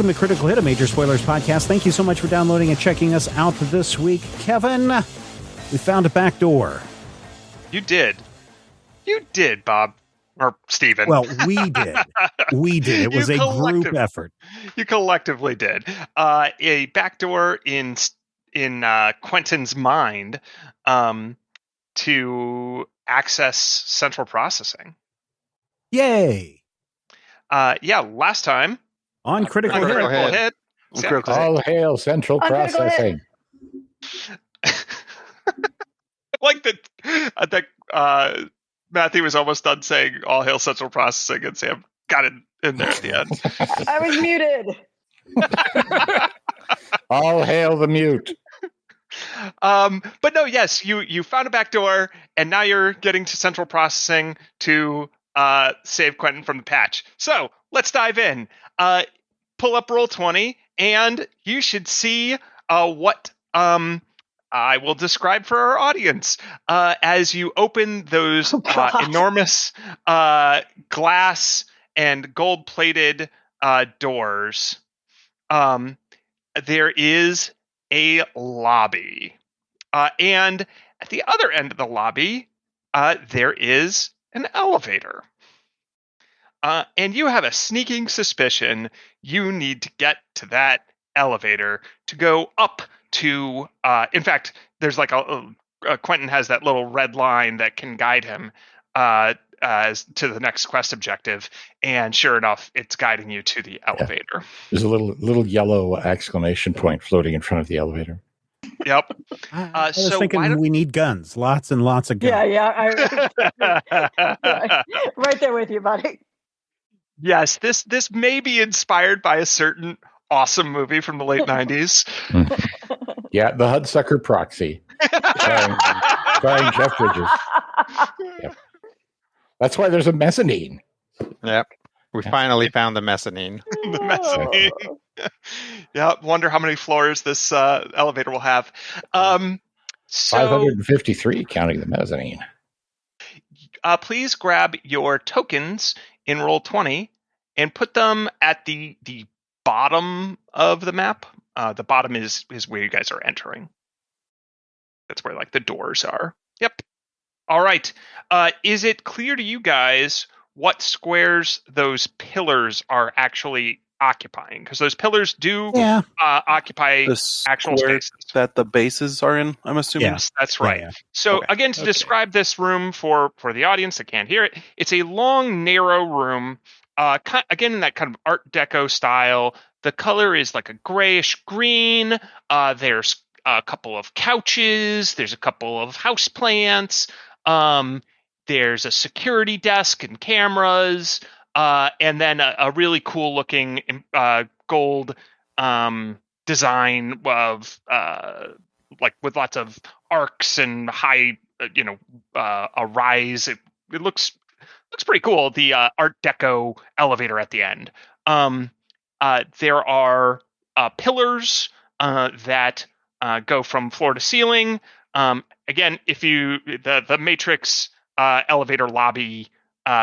Welcome to Critical Hit, a Major Spoilers podcast. Thank you so much for downloading and checking us out this week. Kevin, we found a back door. You did. You did, Bob. Or Steven. Well, we did. We did. It was a group effort. You collectively did. A backdoor in Quentin's mind to access central processing. Yay! Last time on Critical Hit. All hail central processing. Like that. Matthew was almost done saying "all hail central processing," and Sam got it in there at the end. I was muted. All hail the mute. But no, yes, you found a back door, and now you're getting to central processing to save Quentin from the patch. So let's dive in. Pull up Roll20, and you should see what I will describe for our audience as you open those enormous glass and gold-plated doors. There is a lobby. And at the other end of the lobby, there is an elevator. And you have a sneaking suspicion you need to get to that elevator to go up to, in fact, there's like Quentin has that little red line that can guide him as to the next quest objective, and sure enough, it's guiding you to the elevator. Yeah. There's a little yellow exclamation point floating in front of the elevator. Yep. I was thinking we need guns, lots and lots of guns. Yeah. Right there with you, buddy. Yes, this may be inspired by a certain awesome movie from the late 90s. Yeah, The Hudsucker Proxy, starring Jeff Bridges. Yep. That's why there's a mezzanine. Yep. We finally found the mezzanine. The mezzanine. Yeah, wonder how many floors this elevator will have. 553, counting the mezzanine. Please grab your tokens in Roll20 and put them at the bottom of the map. The bottom is where you guys are entering. That's where like the doors are. Yep. All right. Is it clear to you guys what squares those pillars are actually occupying? Because those pillars do occupy actual spaces that the bases are in, I'm assuming. Yes, that's right. Yeah. So again, to describe this room for the audience that can't hear it, it's a long, narrow room. Again, in that kind of Art Deco style. The color is like a grayish green. There's a couple of couches. There's a couple of houseplants. There's a security desk and cameras. And then a really cool looking gold design of like with lots of arcs and high, a rise. It looks pretty cool. The Art Deco elevator at the end. There are pillars that go from floor to ceiling. Again, if the Matrix elevator lobby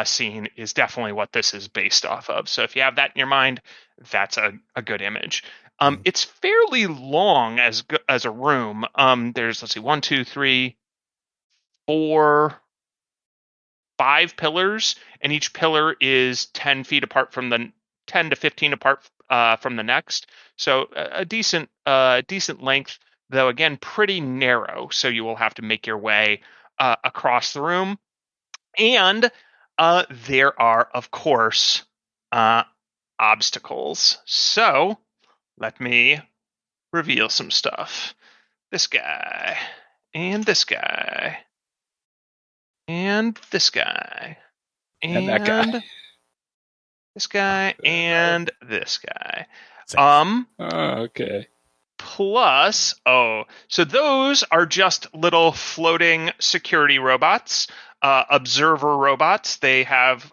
scene is definitely what this is based off of. So if you have that in your mind, that's a good image. It's fairly long as a room. There's 1, 2, 3, 4, 5 pillars, and each pillar is 10 feet apart from the 10 to 15 apart from the next. So a decent length, though again pretty narrow. So you will have to make your way across the room, and there are of course obstacles. So let me reveal some stuff. This guy, and this guy, and this guy, and that guy. This guy and this guy. Okay. Plus, so those are just little floating security robots, observer robots. They have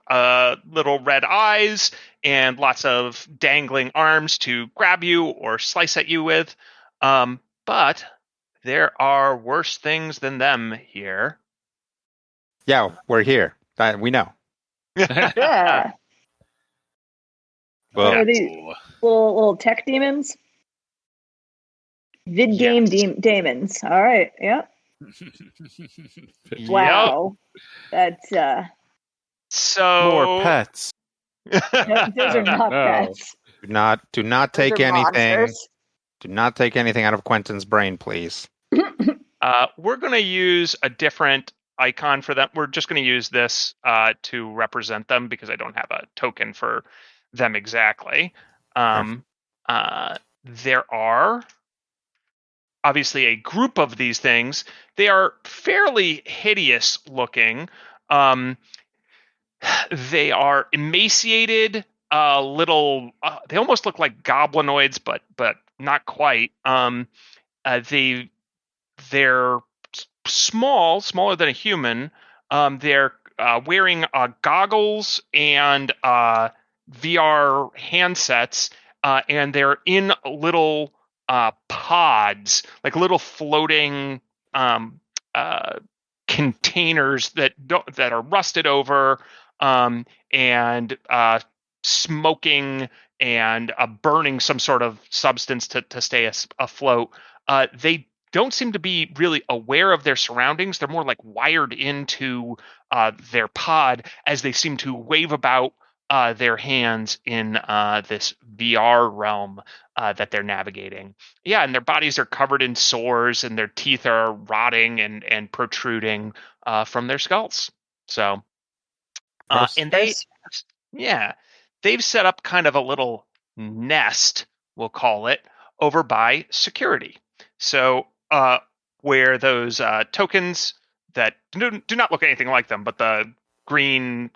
little red eyes and lots of dangling arms to grab you or slice at you with. But there are worse things than them here. Yeah, we're here. We know. Yeah. Well, Little tech demons. Vid game demons. All right. Yeah. Wow. That's So More pets. those are not pets. Do not Those take are anything. monsters. Do not take anything out of Quentin's brain, please. We're going to use a different icon for them. We're just going to use this to represent them because I don't have a token for them exactly. There are obviously a group of these things. They are fairly hideous looking. They are emaciated, little. They almost look like goblinoids, but not quite. They're smaller than a human. They're wearing goggles and VR handsets, and they're in little pods, like little floating containers that are rusted over and smoking and burning some sort of substance to stay afloat. They don't seem to be really aware of their surroundings. They're more like wired into their pod as they seem to wave about their hands in this VR realm that they're navigating. Yeah, and their bodies are covered in sores, and their teeth are rotting and protruding from their skulls. So, and they've set up kind of a little nest, we'll call it, over by security. So, where those tokens that do not look anything like them, but the green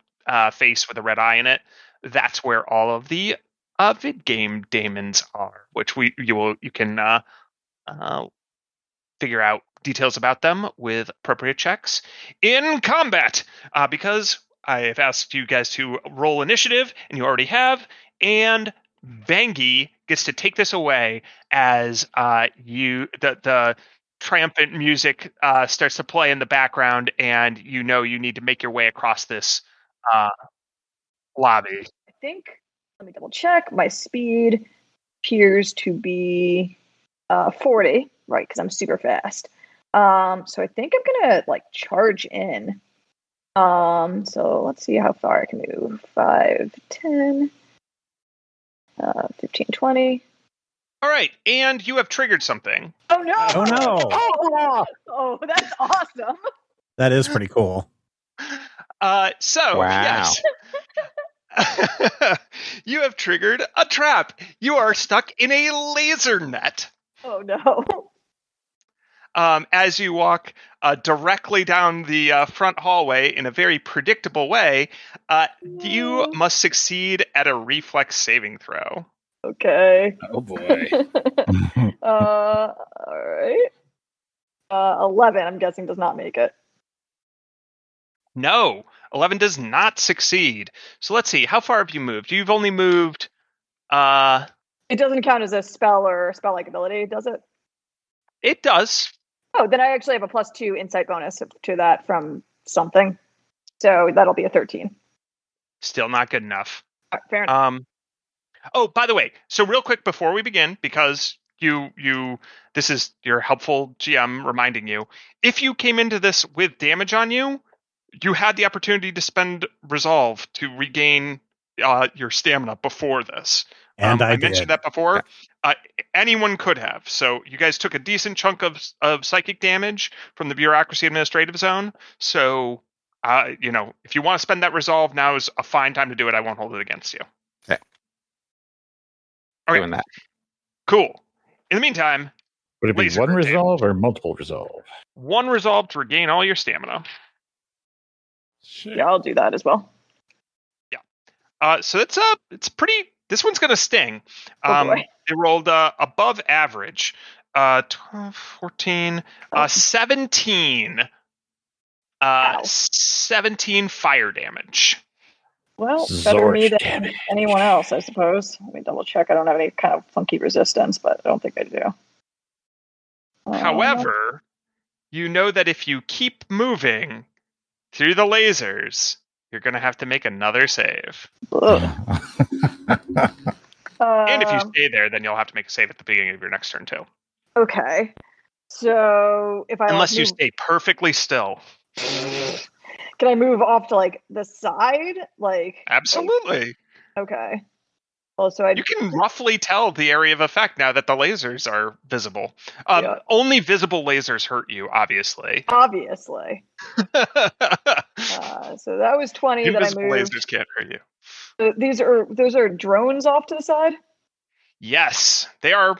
face with a red eye in it, that's where all of the vid game daemons are, which you can figure out details about them with appropriate checks in combat, because I have asked you guys to roll initiative, and you already have, and Vangie gets to take this away as the triumphant music starts to play in the background, and you need to make your way across this lobby. I think, let me double check. My speed appears to be 40, right? Because I'm super fast. So I think I'm gonna charge in. So let's see how far I can move. 5, 10, 15, 20. All right, and you have triggered something. Oh no! Oh no! Oh, that's awesome. That is pretty cool. Wow. Yes. You have triggered a trap. You are stuck in a laser net. Oh no. As you walk directly down the front hallway in a very predictable way, you must succeed at a reflex saving throw. Okay. Oh boy. All right. 11, I'm guessing, does not make it. No, 11 does not succeed. So let's see. How far have you moved? You've only moved... It doesn't count as a spell or spell-like ability, does it? It does. Oh, then I actually have a +2 insight bonus to that from something. So that'll be a 13. Still not good enough. Fair enough. Oh, by the way, so real quick before we begin, because this is your helpful GM reminding you, if you came into this with damage on you, you had the opportunity to spend resolve to regain your stamina before this. And I mentioned that before. Anyone could have. So you guys took a decent chunk of psychic damage from the bureaucracy administrative zone. So, if you want to spend that resolve, now is a fine time to do it. I won't hold it against you. Okay. Okay. Doing that. Cool. In the meantime, Would it be laser one grenade. resolve or multiple resolve? One resolve to regain all your stamina. Yeah, I'll do that as well. So it's pretty. This one's gonna sting. Oh boy. It rolled above average. 12, 14, 17. 17 fire damage. Well, better me than damage. anyone else, I suppose. Let me double check. I don't have any kind of funky resistance, but I don't think I do. However, you know that if you keep moving through the lasers, you're going to have to make another save. And if you stay there, then you'll have to make a save at the beginning of your next turn too. Okay. So if I Unless you move, stay perfectly still. can I move off to like the side? Absolutely. Okay. Well, so I You can roughly tell the area of effect now that the lasers are visible. Yeah. Only visible lasers hurt you, obviously. obviously. So that was 20 that I Invisible moved. lasers can't hurt you. Those are drones off to the side. Yes, they are.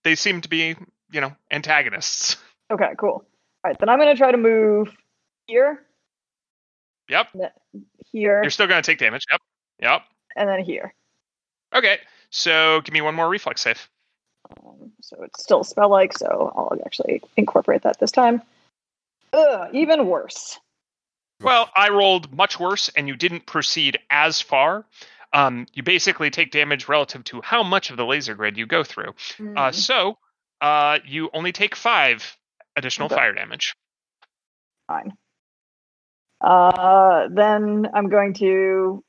They seem to be, antagonists. Okay, cool. All right, then I'm gonna try to move here, Yep. here, You're still going to take damage. Yep. and then here. Okay, so give me one more reflex save. So it's still spell-like, so I'll actually incorporate that this time. Ugh, even worse. Well, I rolled much worse, and you didn't proceed as far. You basically take damage relative to how much of the laser grid you go through. So you only take 5 additional fire damage. Fine. Then I'm going to,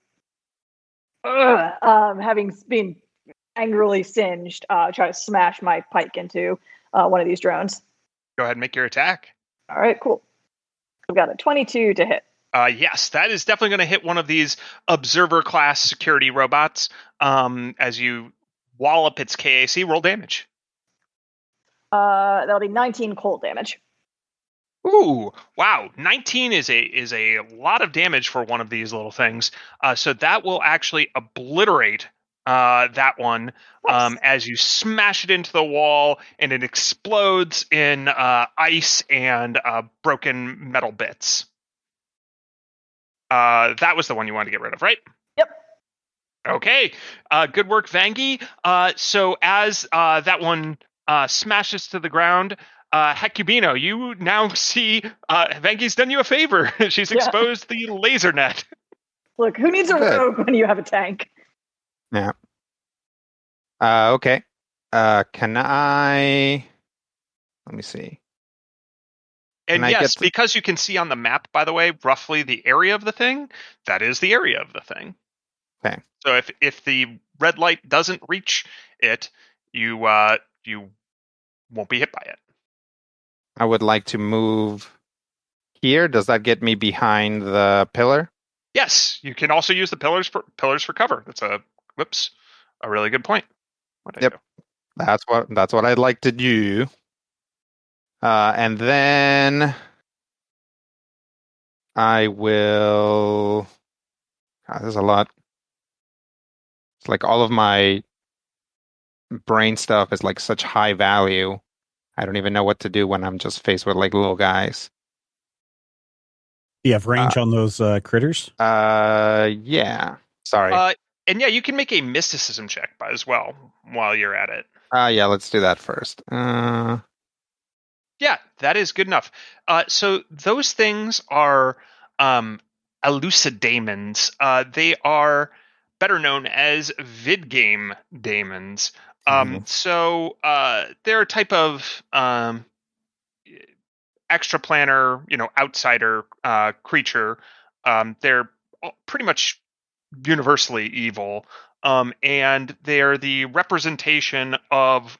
having been angrily singed, try to smash my pike into one of these drones. Go ahead and make your attack. All right, cool. I've got a 22 to hit. Yes, that is definitely going to hit one of these observer class security robots. As you wallop its KAC, roll damage. That'll be 19 cold damage. Ooh, wow. 19 is a lot of damage for one of these little things. So that will actually obliterate that one as you smash it into the wall, and it explodes in ice and broken metal bits. That was the one you wanted to get rid of, right? Yep. Okay. Good work, Vangie. So as that one smashes to the ground, Hecubino, you now see Vangie's done you a favor. She's exposed the laser net. Look, who needs a rogue when you have a tank? Yeah. Okay. Can I... Let me see. And yes, because you can see on the map, by the way, roughly the area of the thing, that is the area of the thing. Okay. So if the red light doesn't reach it, you won't be hit by it. I would like to move here. Does that get me behind the pillar? Yes, you can also use the pillars for cover. That's a really good point. Yep. That's what I'd like to do. And then I will... God, there's a lot. It's like all of my brain stuff is like such high value. I don't even know what to do when I'm just faced with like little guys. Do you have range on those critters? Yeah. Sorry. And yeah, you can make a mysticism check as well while you're at it. Yeah, let's do that first. Yeah, that is good enough. So those things are elucidamons. They are better known as vid game daemons. So they're a type of extraplanar, outsider creature. They're pretty much universally evil. And they're the representation of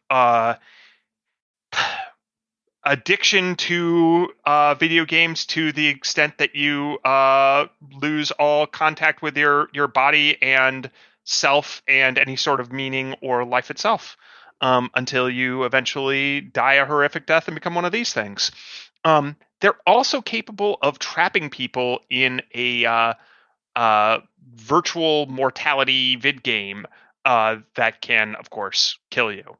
addiction to video games to the extent that you lose all contact with your body and self and any sort of meaning or life itself until you eventually die a horrific death and become one of these things. They're also capable of trapping people in a virtual mortality vid game that can, of course, kill you.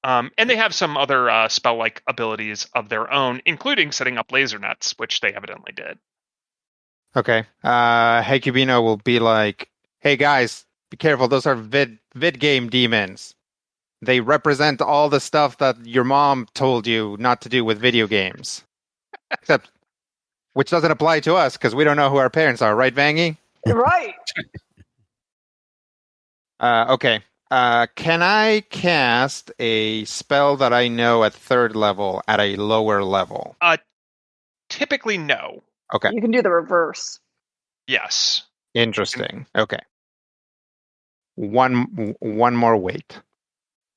And they have some other spell-like abilities of their own, including setting up laser nets, which they evidently did. Okay. Hecubino will be like, hey guys, be careful, those are vid game demons. They represent all the stuff that your mom told you not to do with video games. Except, which doesn't apply to us, because we don't know who our parents are, right, Vangie? Right. Okay. Can I cast a spell that I know at 3rd level at a lower level? Typically, no. Okay. You can do the reverse. Yes. Interesting. Okay. one more weight.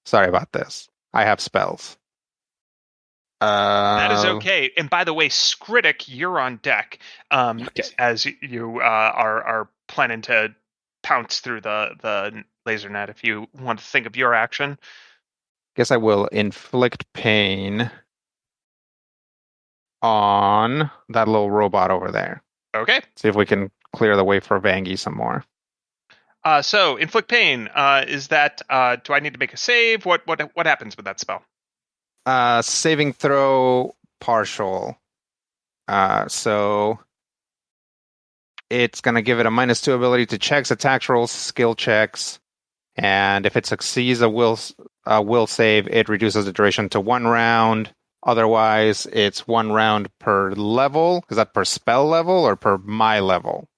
Sorry about this. I have spells. That is okay. And by the way, Skritic, you're on deck. Okay. As you are planning to pounce through the laser net. If you want to think of your action, Guess I will inflict pain on that little robot over there. okay. See if we can clear the way for Vangie some more. So inflict pain. Is that? Do I need to make a save? What happens with that spell? Saving throw partial. So it's going to give it a -2 ability to checks, attacks, rolls, skill checks, and if it succeeds a will save, it reduces the duration to 1 round. Otherwise, it's 1 round per level. Is that per spell level or per my level?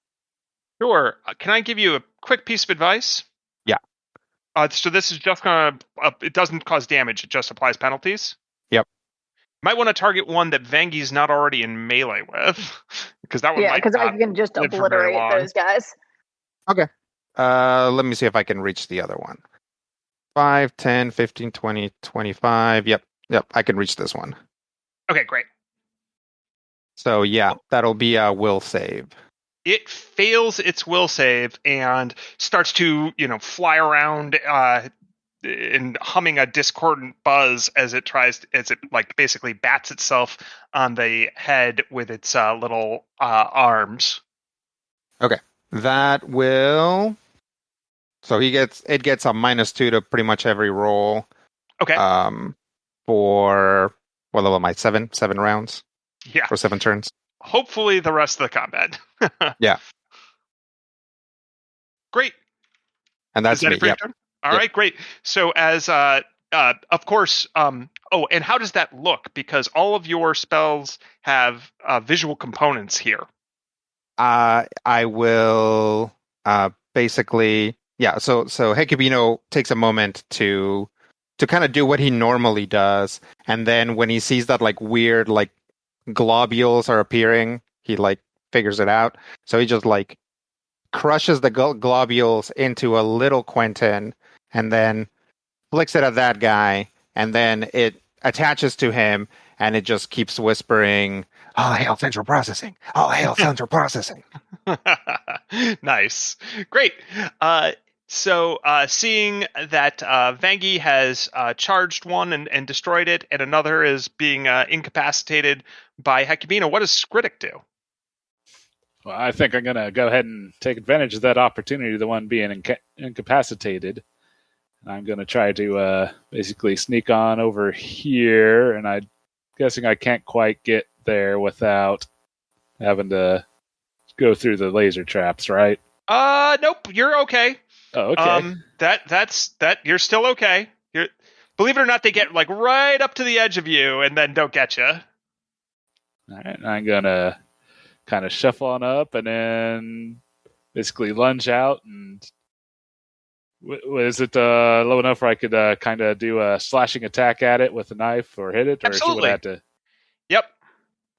Sure. Can I give you a quick piece of advice? Yeah. So this is just gonna. It doesn't cause damage. It just applies penalties. Yep. Might want to target one that Vangie's not already in melee with, because that one Yeah, might because I not can just live for very obliterate long. those guys. Okay. Let me see if I can reach the other one. 5, 10, 15, 20, 25. Yep, I can reach this one. Okay, great. So yeah, that'll be a will save. It fails its will save and starts to, fly around and humming a discordant buzz as it basically bats itself on the head with its little arms. Okay, that will. So it gets a -2 to pretty much every roll. Okay. For what level am I? 7 rounds. Yeah. For 7 turns. Hopefully the rest of the combat. Yeah. Great. And that's Is that me. it for your Yep. turn? All right, great. So as of course, and how does that look? Because all of your spells have visual components here. I will basically, yeah. So Hekubino takes a moment to kind of do what he normally does, and then when he sees that like weird like globules are appearing, he like figures it out. So he just like crushes the globules into a little Quentin, and then flicks it at that guy, and then it attaches to him, and it just keeps whispering, "All hail central processing! All hail central processing!" Nice. Great. So seeing that Vangie has charged one and destroyed it, and another is being incapacitated by Hekubino, what does Skritic do? Well, I think I'm going to go ahead and take advantage of that opportunity, the one being incapacitated. I'm going to try to basically sneak on over here, and I'm guessing I can't quite get there without having to go through the laser traps, right? Nope, you're okay. Oh, okay. That's you're still okay. Believe it or not, they get like right up to the edge of you and then don't get you. All right, I'm going to kind of shuffle on up and then basically lunge out. And is it low enough where I could kind of do a slashing attack at it with a knife or hit it? Or Absolutely. She would have to... Yep.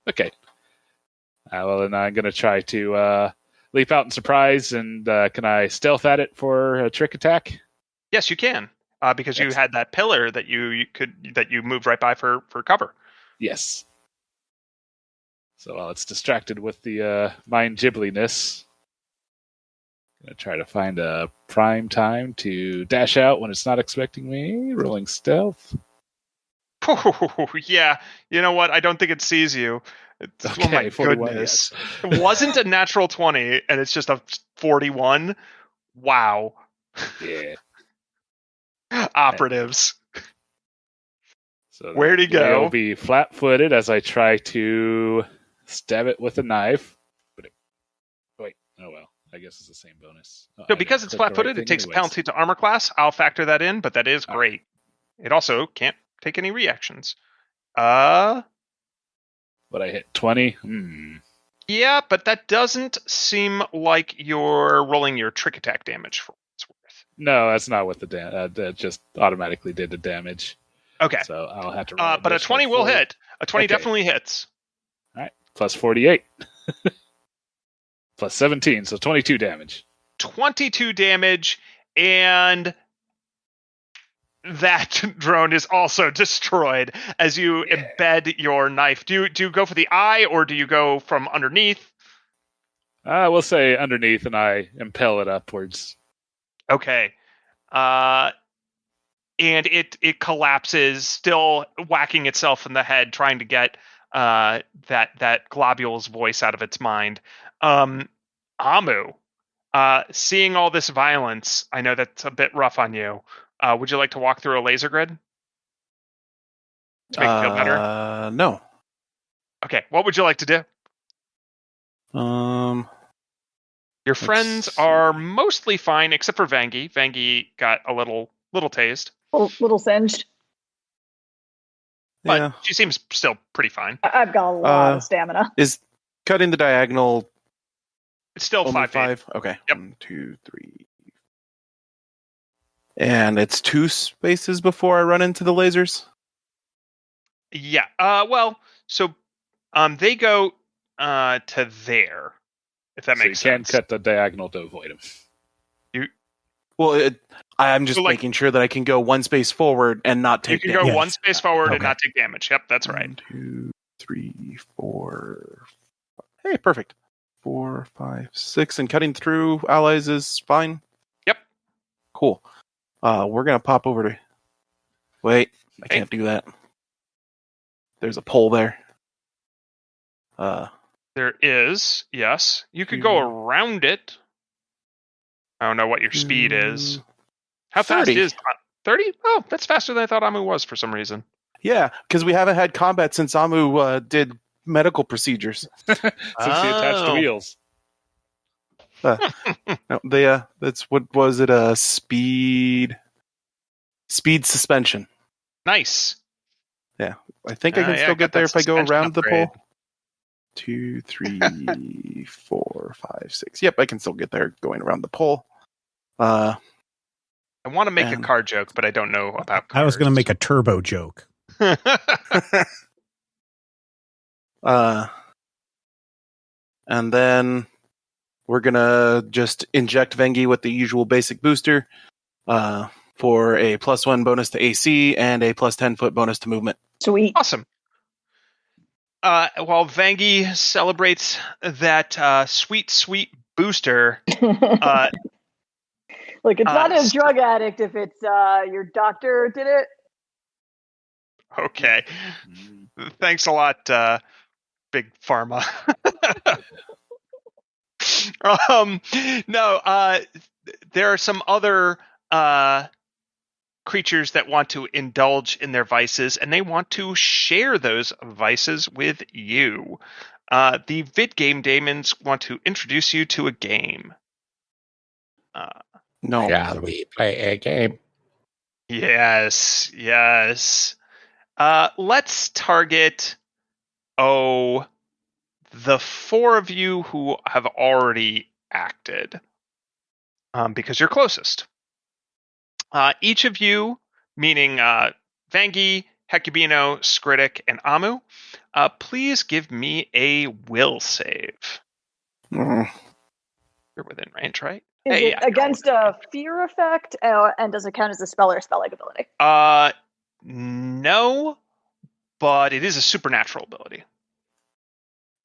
Okay. Well, then I'm going to try to leap out in surprise, and can I stealth at it for a trick attack? Yes, you can, because you had that pillar that you moved right by for cover. Yes. So while it's distracted with the mind gibbliness, I'm going to try to find a prime time to dash out when it's not expecting me. Rolling stealth. Yeah, you know what? I don't think it sees you. Okay, oh my 41, goodness. yes. It wasn't a natural 20, and it's just a 41. Wow. Yeah. Operatives. So where'd he go? I'll be flat-footed as I try to stab it with a knife. Wait, oh well. I guess it's the same bonus. So because it's flat-footed, it takes a penalty to armor class. I'll factor that in, but that is great. It also can't take any reactions. But I hit 20. Yeah, but that doesn't seem like you're rolling your trick attack damage for what it's worth. No, that's not what that just automatically did the damage. Okay. So I'll have to roll. But a 20 will hit. A 20 definitely hits. All right. Plus 48. Plus 17, so 22 damage. 22 damage, And that drone is also destroyed as you embed your knife. Do you go for the eye, or do you go from underneath? We'll say underneath, and I impel it upwards. Okay. And it collapses, still whacking itself in the head, trying to get that globule's voice out of its mind. Amu, seeing all this violence, I know that's a bit rough on you. Would you like to walk through a laser grid to make it feel better? No. Okay, what would you like to do? Your friends are mostly fine, except for Vangie. Vangie got a little tased. Little singed. But Yeah. she seems still pretty fine. I've got a lot of stamina. Is cutting the diagonal It's still only 5 feet. Okay. Yep. 1, 2, 3. And it's 2 spaces before I run into the lasers? Yeah. So they go to there, if that So makes you can sense. cut the diagonal to avoid him. Well, I'm just So, like- making sure that I can go 1 space forward and not You take can damage. go 1 space forward and Okay. not take damage. Yep, that's right. 1, 2, 3, 4. Hey, perfect. 4, 5, 6, and cutting through allies is fine. Yep. Cool. We're gonna pop over to. Wait, I Hey. can't do that. There's a pole there. There is, yes. You could go around it. I don't know what your speed is. How fast 30. is 30? Oh, that's faster than I thought Amu was for some reason. Yeah, because we haven't had combat since Amu did medical procedures. Since he attached to Oh. wheels. No, that's what was it? Speed suspension. Nice. I think I can Yeah, still I get got there that if I go suspension around the upgrade. pole. 2, 3, 4, 5, 6. Yep, I can still get there going around the pole. I want to make a And- car joke, but I don't know about cars. I was going to make a turbo joke. And then we're gonna just inject Vengi with the usual basic booster for a +1 bonus to AC and a +10 bonus to movement. Sweet. Awesome. While Vangie celebrates that sweet booster, Look, it's not a so- drug addict if it's your doctor did it. okay. Thanks a lot, Big Pharma. No, there are some other creatures that want to indulge in their vices, and they want to share those vices with you. The vid game daemons want to introduce you to a game. No, Shall we play a game? Yes. Let's target, the 4 of you who have already acted, because you're closest. Each of you, meaning Vangie, Hecubino, Skritic, and Amu, please give me a will save. Mm. You're within range, right? Is Hey, it yeah, against a fear effect, and does it count as a spell or spell-like ability? No, but it is a supernatural ability.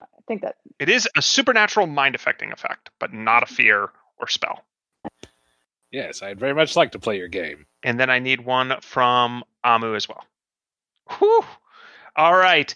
I think that It is a supernatural mind-affecting effect, but not a fear or spell. Yes, I'd very much like to play your game. And then I need one from Amu as well. Whew. All right.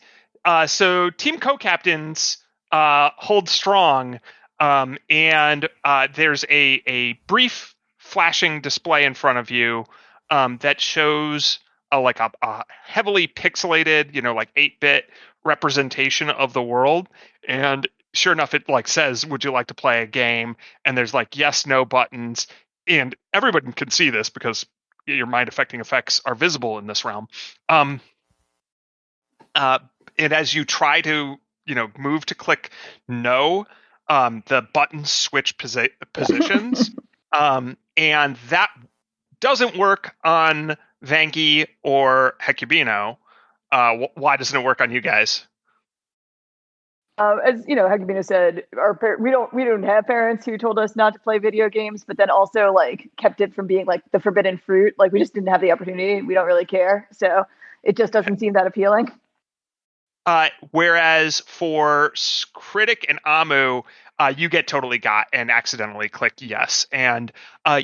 So team co-captains hold strong, and there's a brief flashing display in front of you that shows a heavily pixelated, like 8-bit representation of the world. And sure enough, it says, "Would you like to play a game?" And there's yes, no buttons. And everybody can see this because your mind-affecting effects are visible in this realm. And as you try to, move to click no, the buttons switch positions. And that doesn't work on Vangie or Hecubino. Why doesn't it work on you guys? As you know, Hecubino said, we don't have parents who told us not to play video games, but then also like kept it from being like the forbidden fruit. Like we just didn't have the opportunity. We don't really care, so it just doesn't seem that appealing. Whereas for Critic and Amu, you get totally got and accidentally click yes, and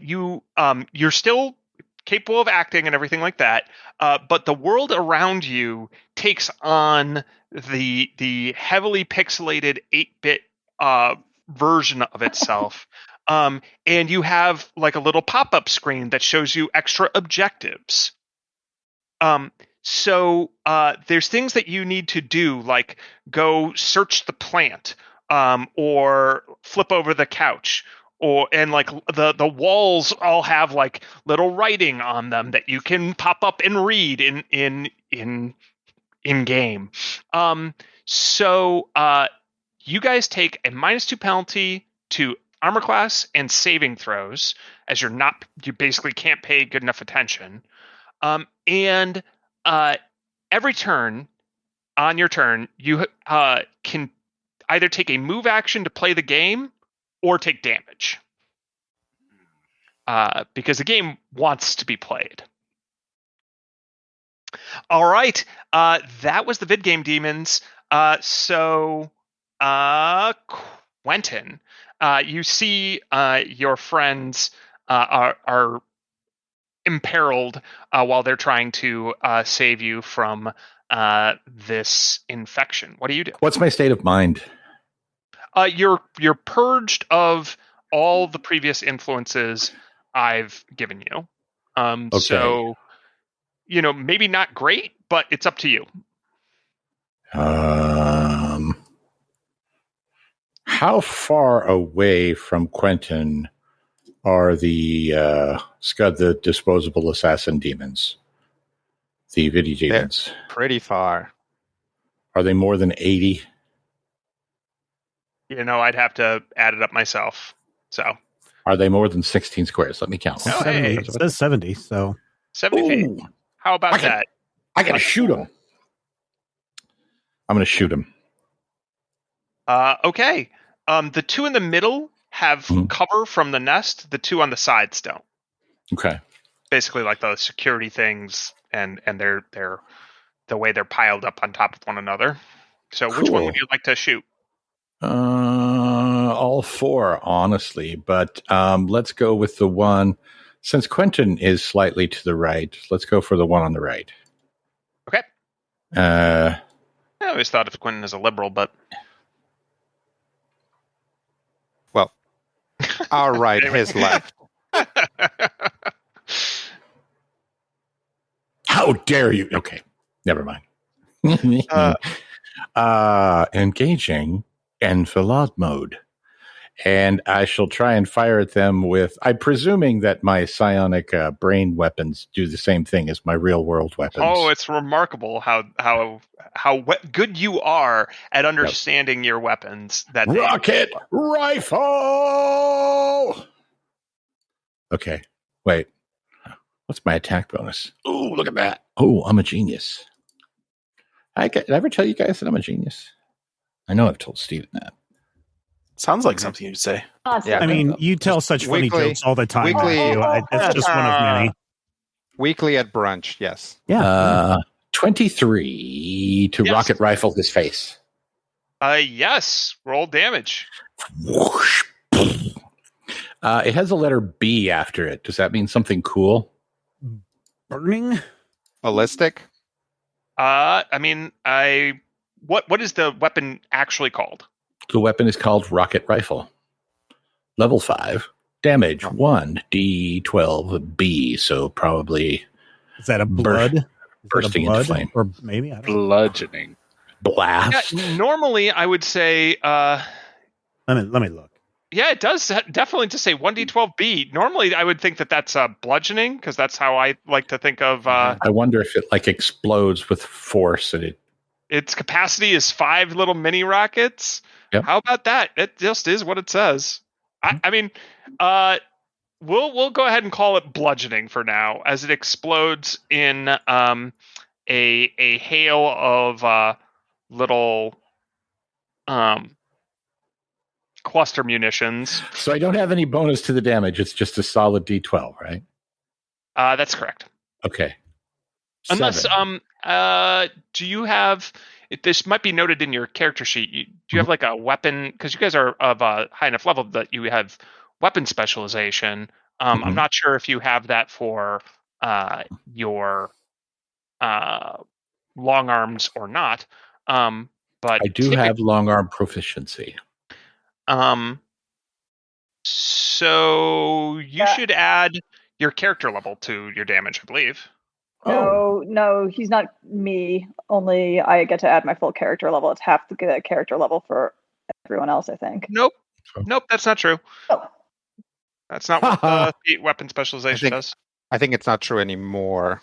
you're still capable of acting and everything like that, but the world around you takes on the heavily pixelated 8-bit version of itself, and you have like a little pop-up screen that shows you extra objectives. So there's things that you need to do, like go search the plant, or flip over the couch, and like the walls all have like little writing on them that you can pop up and read in game. So you guys take a -2 penalty to armor class and saving throws, as you basically can't pay good enough attention. And every turn on your turn, you can either take a move action to play the game or take damage, because the game wants to be played. All right, that was the vid game demons. So Quentin, you see your friends are imperiled while they're trying to save you from this infection. What do you do? What's my state of mind? You're purged of all the previous influences I've given you. Okay. So, maybe not great, but it's up to you. How far away from Quentin are the Scud the disposable assassin demons? The video demons. They're pretty far. Are they more than 80? I'd have to add it up myself. So, are they more than 16 squares? Let me count. 70. It says 70, so 70 feet. Ooh, How about that? I gotta shoot him. I'm gonna shoot him. Okay. The two in the middle have cover from the nest. The two on the sides don't. Okay. Basically, like the security things, and they're the way they're piled up on top of one another. So, which one would you like to shoot? All four, honestly, but let's go with the one. Since Quentin is slightly to the right, let's go for the one on the right. Okay. I always thought of Quentin as a liberal, but well, our right, his left. How dare you? Okay, never mind. Engaging enfilade mode. And I shall try and fire at them with, I'm presuming that my psionic brain weapons do the same thing as my real world weapons. Oh, it's remarkable how good you are at understanding your weapons. That rocket rifle. Okay, wait. What's my attack bonus? Oh, look at that. Oh, I'm a genius. Did I ever tell you guys that I'm a genius? I know I've told Steven that. Sounds like something you'd say. Yeah, I mean, you tell such funny jokes all the time. That's just one of many. Weekly at brunch, yes. Yeah. 23 to rocket rifle his face. Yes. Roll damage. Whoosh. It has a letter B after it. Does that mean something cool? Burning? Ballistic? What is the weapon actually called? The weapon is called rocket rifle. Level 5. Damage 1d12b. So probably. Is that a blood? Bursting into flame. Or maybe I don't know. Bludgeoning. Blast. Yeah, normally I would say. Let me look. Yeah, it does definitely just say 1d12b. Normally I would think that that's bludgeoning, because that's how I like to think of. I wonder if it like explodes with force and it. Its capacity is 5 little mini rockets. Yep. How about that? It just is what it says. I mean, we'll go ahead and call it bludgeoning for now, as it explodes in a hail of little cluster munitions. So I don't have any bonus to the damage. It's just a solid D12, right? That's correct. Okay. Unless, 7. do you have? This might be noted in your character sheet. Do you have like a weapon? Because you guys are of a high enough level that you have weapon specialization. I'm not sure if you have that for your long arms or not. But I do have long arm proficiency. So you should add your character level to your damage, I believe. No, he's not me. Only I get to add my full character level. It's half the character level for everyone else, I think. Nope, that's not true. Oh. That's not what the weapon specialization does. I think it's not true anymore.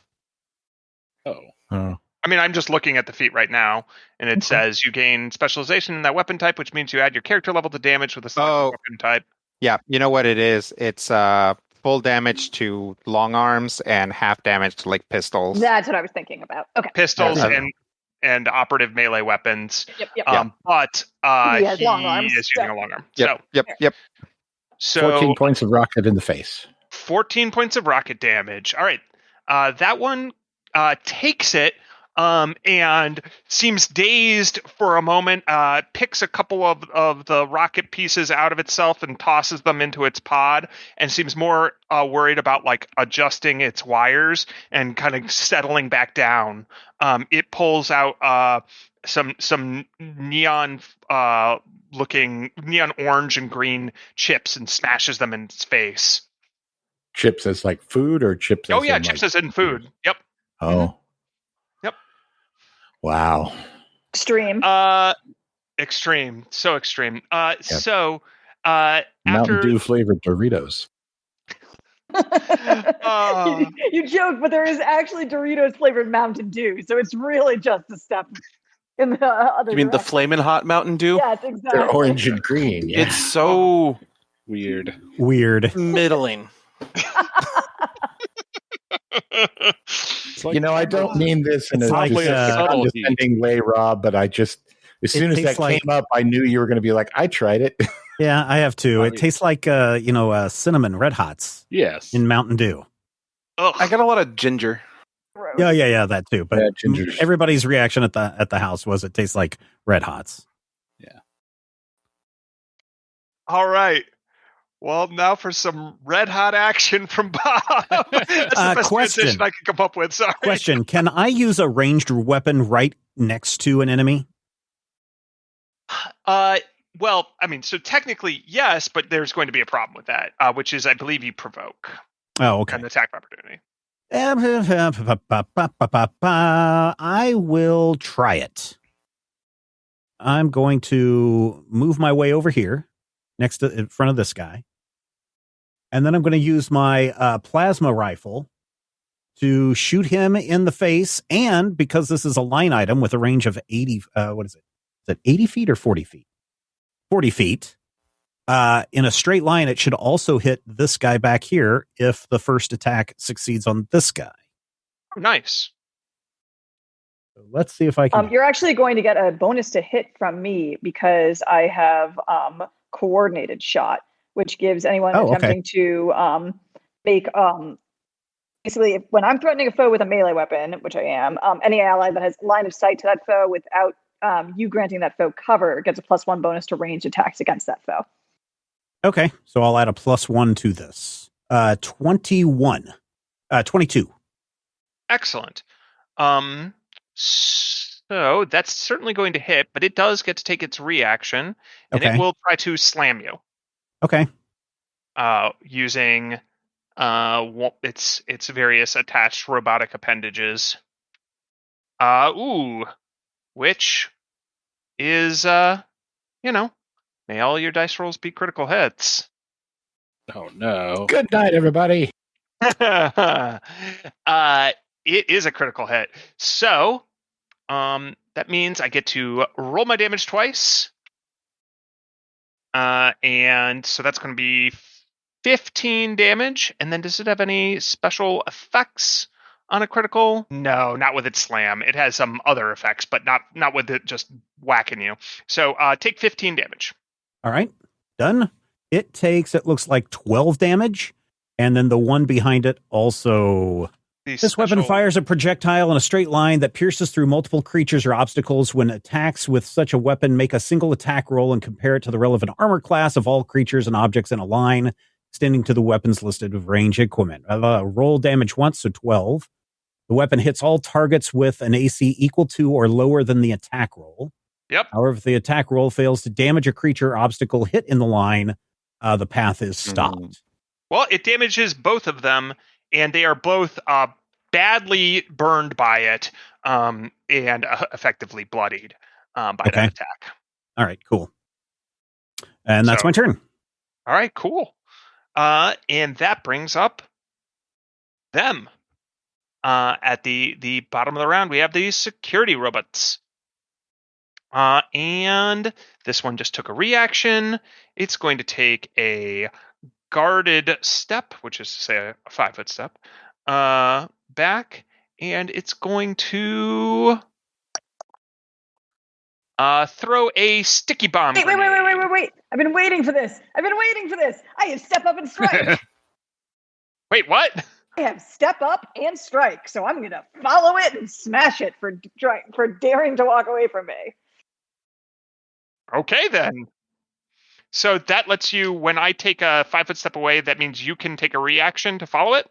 Oh. I mean, I'm just looking at the feat right now, and it says you gain specialization in that weapon type, which means you add your character level to damage with a selected weapon type. Yeah, you know what it is? It's full damage to long arms and half damage to like pistols. That's what I was thinking about. Okay. Pistols and operative melee weapons. Yep. But he has long arms, is using a long arm. Yep. So 14 points of rocket in the face. 14 points of rocket damage. All right. That one takes it and seems dazed for a moment, picks a couple of the rocket pieces out of itself and tosses them into its pod, and seems more worried about like adjusting its wires and kind of settling back down. It pulls out some neon looking neon orange and green chips and smashes them in its face. Chips as like food or chips as in chips like as in food. Yep. Oh. Yep. Wow. Extreme. Extreme. So extreme. Mountain After Dew flavored Doritos. You joke, but there is actually Doritos flavored Mountain Dew, so it's really just a step in the other You mean the direction. Flamin' Hot Mountain Dew? Yes, exactly. They're orange and green. Yeah. It's so Weird. middling. Like, I don't mean this in a like, condescending way, Rob, but I just, as soon as that came up, I knew you were going to be like, I tried it. Yeah, I have too. It tastes like, cinnamon Red Hots. Yes. In Mountain Dew. Ugh. I got a lot of ginger. Gross. Yeah, that too. But ginger. everybody's reaction at the house was it tastes like Red Hots. Yeah. All right. Well, now for some red hot action from Bob. That's the best transition I could come up with. Sorry. Question: can I use a ranged weapon right next to an enemy? Well, I mean, so technically yes, but there's going to be a problem with that, which is, I believe, you provoke. Oh, okay. An attack of opportunity. I will try it. I'm going to move my way over here, in front of this guy. And then I'm going to use my plasma rifle to shoot him in the face. And because this is a line item with a range of 80, what is it? Is it 80 feet or 40 feet? 40 feet. In a straight line, it should also hit this guy back here if the first attack succeeds on this guy. Oh, nice. So let's see if I can. You're actually going to get a bonus to hit from me because I have coordinated shot, which gives anyone attempting to make basically when I'm threatening a foe with a melee weapon, which I am, any ally that has line of sight to that foe without you granting that foe cover gets a +1 bonus to ranged attacks against that foe. Okay, so I'll add a +1 to this. 22. Excellent. So that's certainly going to hit, but it does get to take its reaction, and it will try to slam you. Okay. Using its various attached robotic appendages. Which is may all your dice rolls be critical hits. Oh no. Good night, everybody. It is a critical hit. So, that means I get to roll my damage twice. And so that's going to be 15 damage. And then does it have any special effects? on a critical? No, not with its slam. It has some other effects, but not with it just whacking you. So take 15 damage. All right, done. It takes, it looks like 12 damage, and then the one behind it also. This weapon fires a projectile in a straight line that pierces through multiple creatures or obstacles. When attacks with such a weapon, make a single attack roll and compare it to the relevant armor class of all creatures and objects in a line, extending to the weapons listed with range equipment. Roll damage once, so 12. The weapon hits all targets with an AC equal to or lower than the attack roll. Yep. However, if the attack roll fails to damage a creature or obstacle hit in the line, the path is stopped. Well, it damages both of them, and they are both badly burned by it and effectively bloodied by that attack. All right, cool. And that's my turn. All right, cool. And that brings up them. At the bottom of the round, we have these security robots. And this one just took a reaction. It's going to take a guarded step, which is to say a 5-foot step, back, and it's going to throw a sticky bomb. Wait. I've been waiting for this. I have step up and strike. Wait, what? I have step up and strike, so I'm going to follow it and smash it for daring to walk away from me. Okay, then. So that lets you, when I take a 5-foot step away, that means you can take a reaction to follow it?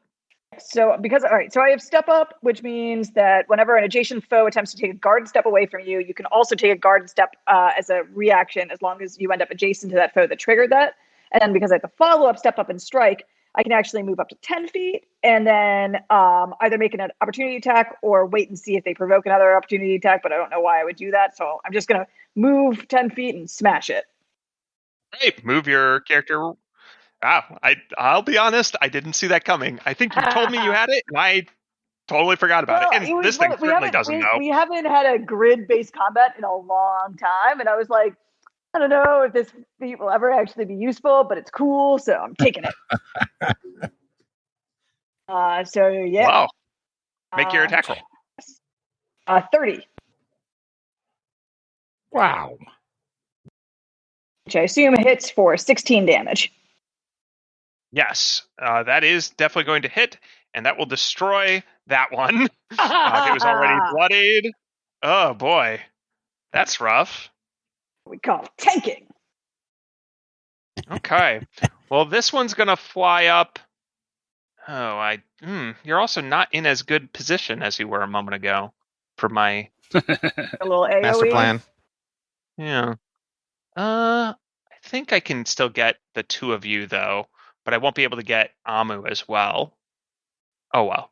So I have step up, which means that whenever an adjacent foe attempts to take a guard step away from you, you can also take a guard step as a reaction, as long as you end up adjacent to that foe that triggered that. And then because I have the follow-up step up and strike, I can actually move up to 10 feet and then either make an opportunity attack or wait and see if they provoke another opportunity attack, but I don't know why I would do that. So I'm just going to move 10 feet and smash it. Right, move your character. I'll be honest, I didn't see that coming. I think you told me you had it, and I totally forgot about it. And this thing certainly doesn't know. We haven't had a grid-based combat in a long time, and I was like, I don't know if this feat will ever actually be useful, but it's cool, so I'm taking it. So yeah. Wow. Make your attack roll. 30. Wow. Which I assume hits for 16 damage. Yes, that is definitely going to hit, and that will destroy that one. It was already bloodied. Oh boy, that's rough. We call it tanking. Okay, well this one's gonna fly up. Oh, you're also not in as good position as you were a moment ago for my a little AoE. Master plan. Yeah. I think I can still get the two of you though, but I won't be able to get Amu as well. Oh well.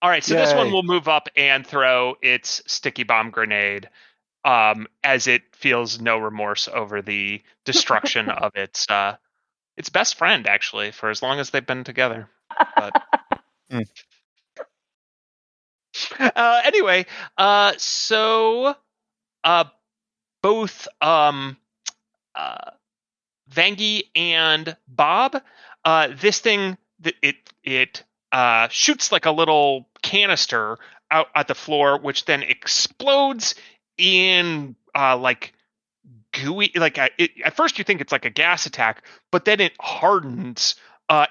All right, so this one will move up and throw its sticky bomb grenade as it feels no remorse over the destruction of its best friend, actually, for as long as they've been together. But anyway, so both Vangie and Bob, this thing, it shoots like a little canister out at the floor, which then explodes in like gooey, like at first you think it's like a gas attack, but then it hardens.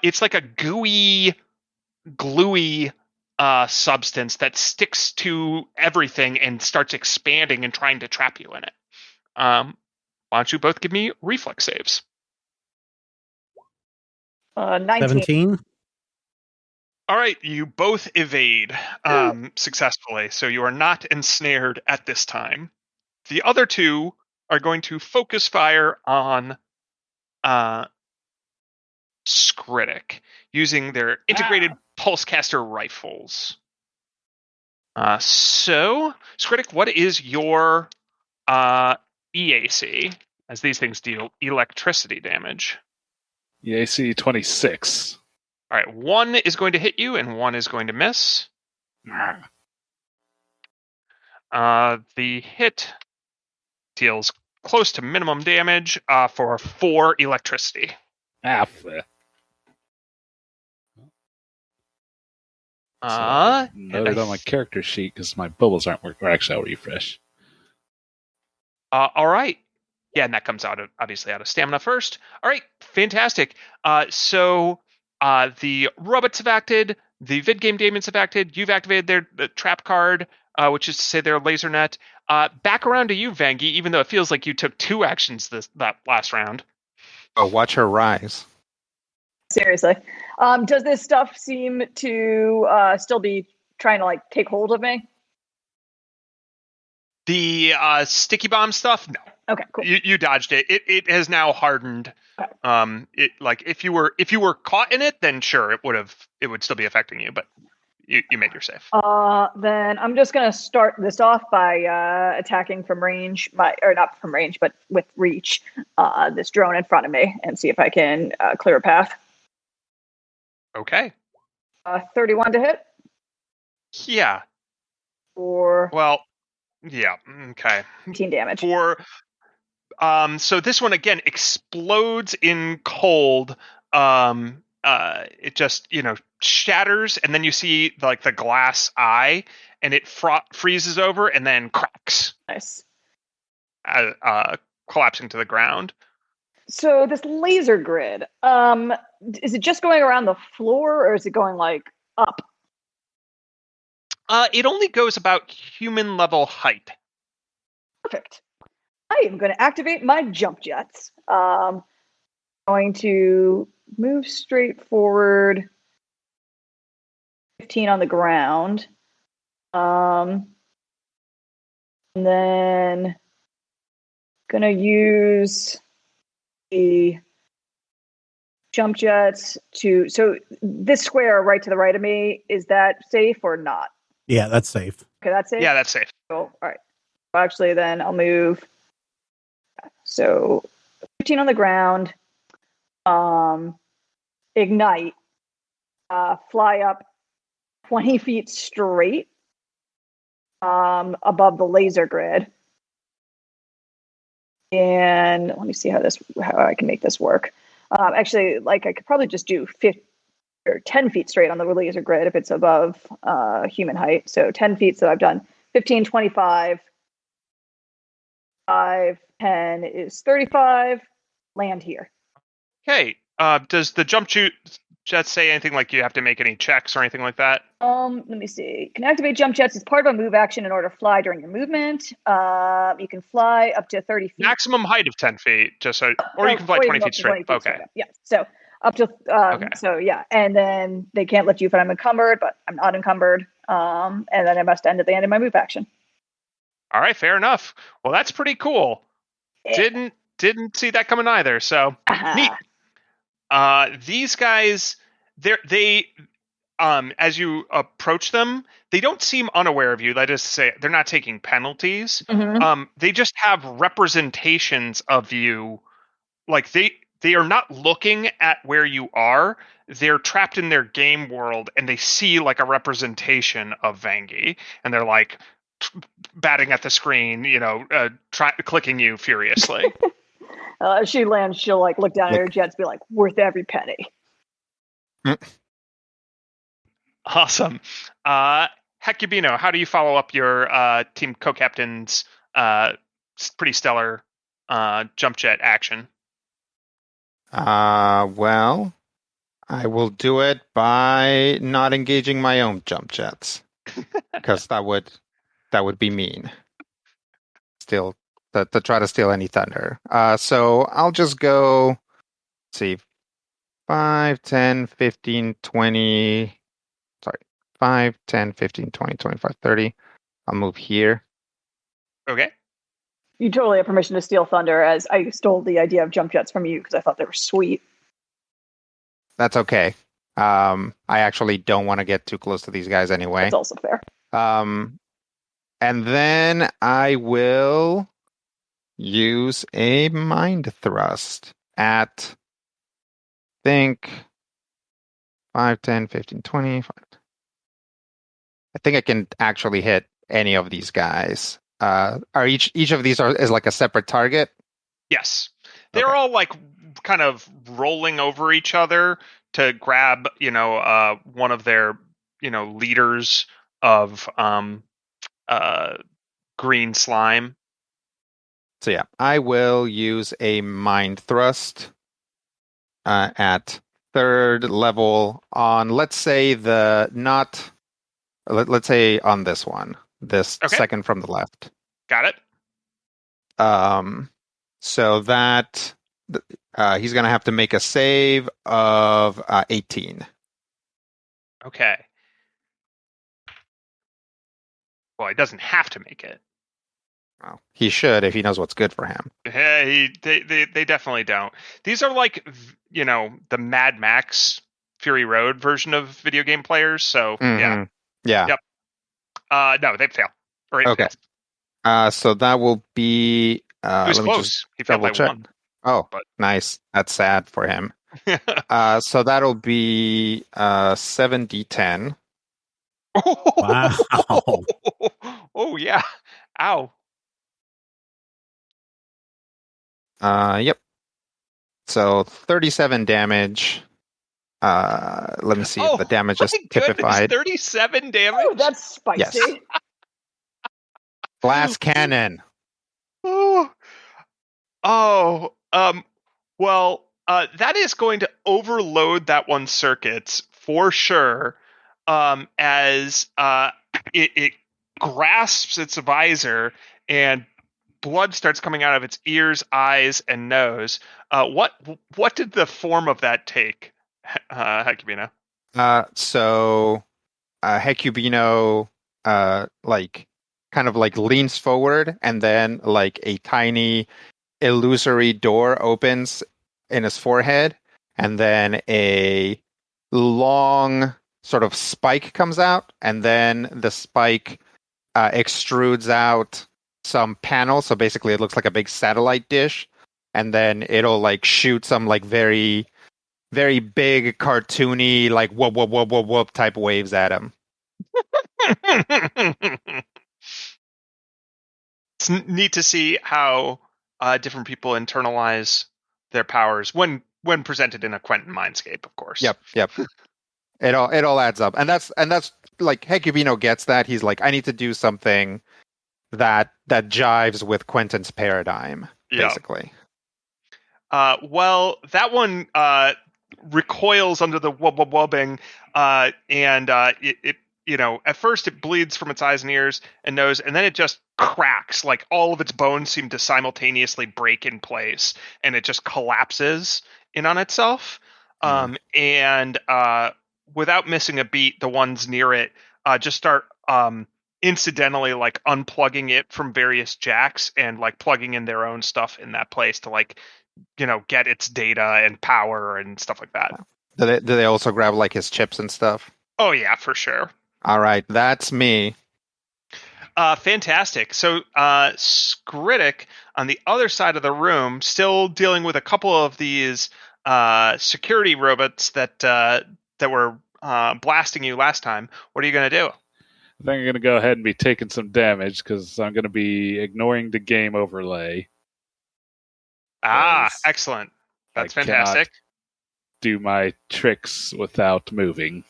It's like a gooey, gluey substance that sticks to everything and starts expanding and trying to trap you in it. Why don't you both give me reflex saves? 19. 17. All right, you both evade successfully, so you are not ensnared at this time. The other two are going to focus fire on Skritic using their integrated pulsecaster rifles. So, Skritic, what is your EAC, as these things deal electricity damage? EAC 26. All right, one is going to hit you and one is going to miss. The hit deals close to minimum damage for 4 electricity. 4. Noted on my character sheet because my bubbles aren't working. Or actually, I'll refresh. All right. Yeah, and that comes obviously out of stamina first. All right, fantastic. So the robots have acted, the vid game demons have acted. You've activated their trap card, which is to say their laser net. Back around to you, Vangie. Even though it feels like you took 2 actions that last round. Oh, watch her rise. Seriously. Does this stuff seem to still be trying to like take hold of me? The sticky bomb stuff, no. Okay, cool. You dodged it. It has now hardened. Okay. It like if you were caught in it, then sure, it would still be affecting you, but you made your save. Then I'm just gonna start this off by attacking from range, or not from range, but with reach, this drone in front of me, and see if I can clear a path. Okay. 31 to hit. Yeah. For Well, yeah. Okay. 18 damage. So this one again explodes in cold. It just shatters, and then you see like the glass eye, and it freezes over and then cracks. Nice. Collapsing to the ground. So this laser grid, is it just going around the floor, or is it going like up? It only goes about human level height. Perfect. I am going to activate my jump jets. Going to move straight forward, 15 on the ground. And then going to use the jump jets to... So this square right to the right of me, is that safe or not? Yeah, that's safe. Okay, that's safe? Yeah, that's safe. Cool. All right. Well, actually, then I'll move... So 15 on the ground, ignite, fly up 20 feet straight above the laser grid. And let me see how I can make this work. Actually, like I could probably just do 10 feet straight on the laser grid if it's above human height. So 10 feet, so I've done 15, 25, 5, 10 is 35. Land here. Okay. Does the jump jet say anything like you have to make any checks or anything like that? Let me see. Can activate jump jets as part of a move action in order to fly during your movement. You can fly up to 30 feet. Maximum height of 10 feet, or you can fly 20 feet straight. 20 feet straight. Yeah. So up to Okay. So yeah, and then they can't lift you if I'm encumbered, but I'm not encumbered. And then I must end at the end of my move action. All right, fair enough. Well, that's pretty cool. Yeah. Didn't see that coming either. So neat. These guys, they as you approach them, they don't seem unaware of you. That is to say, they're not taking penalties. Mhm. They just have representations of you. Like they are not looking at where you are. They're trapped in their game world, and they see like a representation of Vangie, and they're like batting at the screen, clicking you furiously. As she lands, she'll like look down at her jets, be like, "Worth every penny." Awesome. Hecubino, how do you follow up your team co-captain's pretty stellar jump jet action? Well, I will do it by not engaging my own jump jets, because that would be mean. Still, to try to steal any thunder. So I'll just go, let's see, 5, 10, 15, 20, sorry, 5, 10, 15, 20, 25, 30. I'll move here. Okay. You totally have permission to steal thunder, as I stole the idea of jump jets from you because I thought they were sweet. That's okay. I actually don't want to get too close to these guys anyway. That's also fair. And then I will use a mind thrust at, think, 5, 10, 15, 20. 5. I think I can actually hit any of these guys. Are each of these is like a separate target? Yes. They're all like kind of rolling over each other to grab, one of their, liters of green slime. So yeah, I will use a mind thrust at 3rd level on, let's say let's say on this one, this Okay. second from the left. Got it. So that he's going to have to make a save of 18. Okay. Well, he doesn't have to make it. Well, he should if he knows what's good for him. Hey, they definitely don't. These are like, the Mad Max Fury Road version of video game players. So yeah. Yeah. Yep. No, they fail. Or it Okay. fails. So that will be. He was let me close. just He failed by double check. 1. Oh, But- nice. That's sad for him. So that'll be 7d10. Wow. Oh yeah. Ow. Yep. So 37 damage. Let me see if the damage is my goodness, typified. 37 damage. Oh, that's spicy. Yes. Glass cannon. Well, that is going to overload that one's circuits for sure. As it grasps its visor and blood starts coming out of its ears, eyes, and nose. What did the form of that take, Hecubino? So Hecubino kind of leans forward, and then a tiny illusory door opens in his forehead, and then a long sort of spike comes out, and then the spike extrudes out some panels. So basically it looks like a big satellite dish, and then it'll shoot some very, very big cartoony whoop whoop whoop whoop whoop type waves at him. It's neat to see how different people internalize their powers when presented in a Quentin mindscape, of course. Yep. It all adds up, and that's Hecubino gets that. He's like, I need to do something that jives with Quentin's paradigm, basically. Well, that one recoils under the wubbing, and it at first it bleeds from its eyes and ears and nose, and then it just cracks. Like all of its bones seem to simultaneously break in place, and it just collapses in on itself. And without missing a beat, the ones near it just start incidentally unplugging it from various jacks and plugging in their own stuff in that place to get its data and power and stuff like that. Do they also grab his chips and stuff? Oh yeah, for sure. All right, that's me. Fantastic. So Skritic on the other side of the room, still dealing with a couple of these security robots that were blasting you last time. What are you going to do? I think I'm going to go ahead and be taking some damage because I'm going to be ignoring the game overlay. Excellent. That's I fantastic. Do my tricks without moving.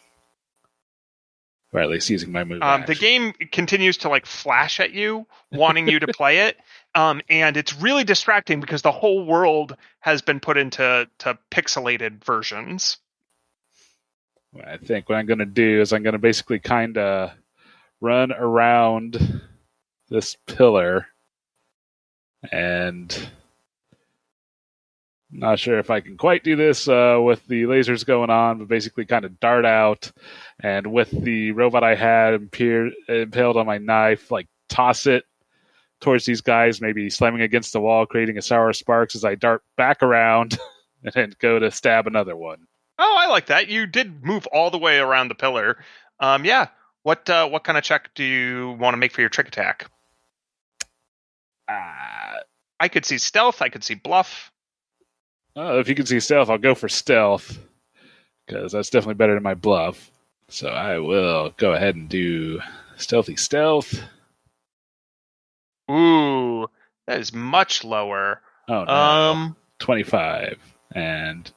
Or at least using my move. The game continues to flash at you, wanting you to play it. And it's really distracting because the whole world has been put into pixelated versions. I think what I'm going to do is I'm going to basically kind of run around this pillar, and I'm not sure if I can quite do this with the lasers going on, but basically kind of dart out, and with the robot I had impaled on my knife, toss it towards these guys, maybe slamming against the wall, creating a sour sparks as I dart back around and then go to stab another one. Oh, I like that. You did move all the way around the pillar. Yeah. What kind of check do you want to make for your trick attack? I could see stealth. I could see bluff. If you can see stealth, I'll go for stealth because that's definitely better than my bluff. So I will go ahead and do stealthy stealth. Ooh, that is much lower. Oh no, 25. And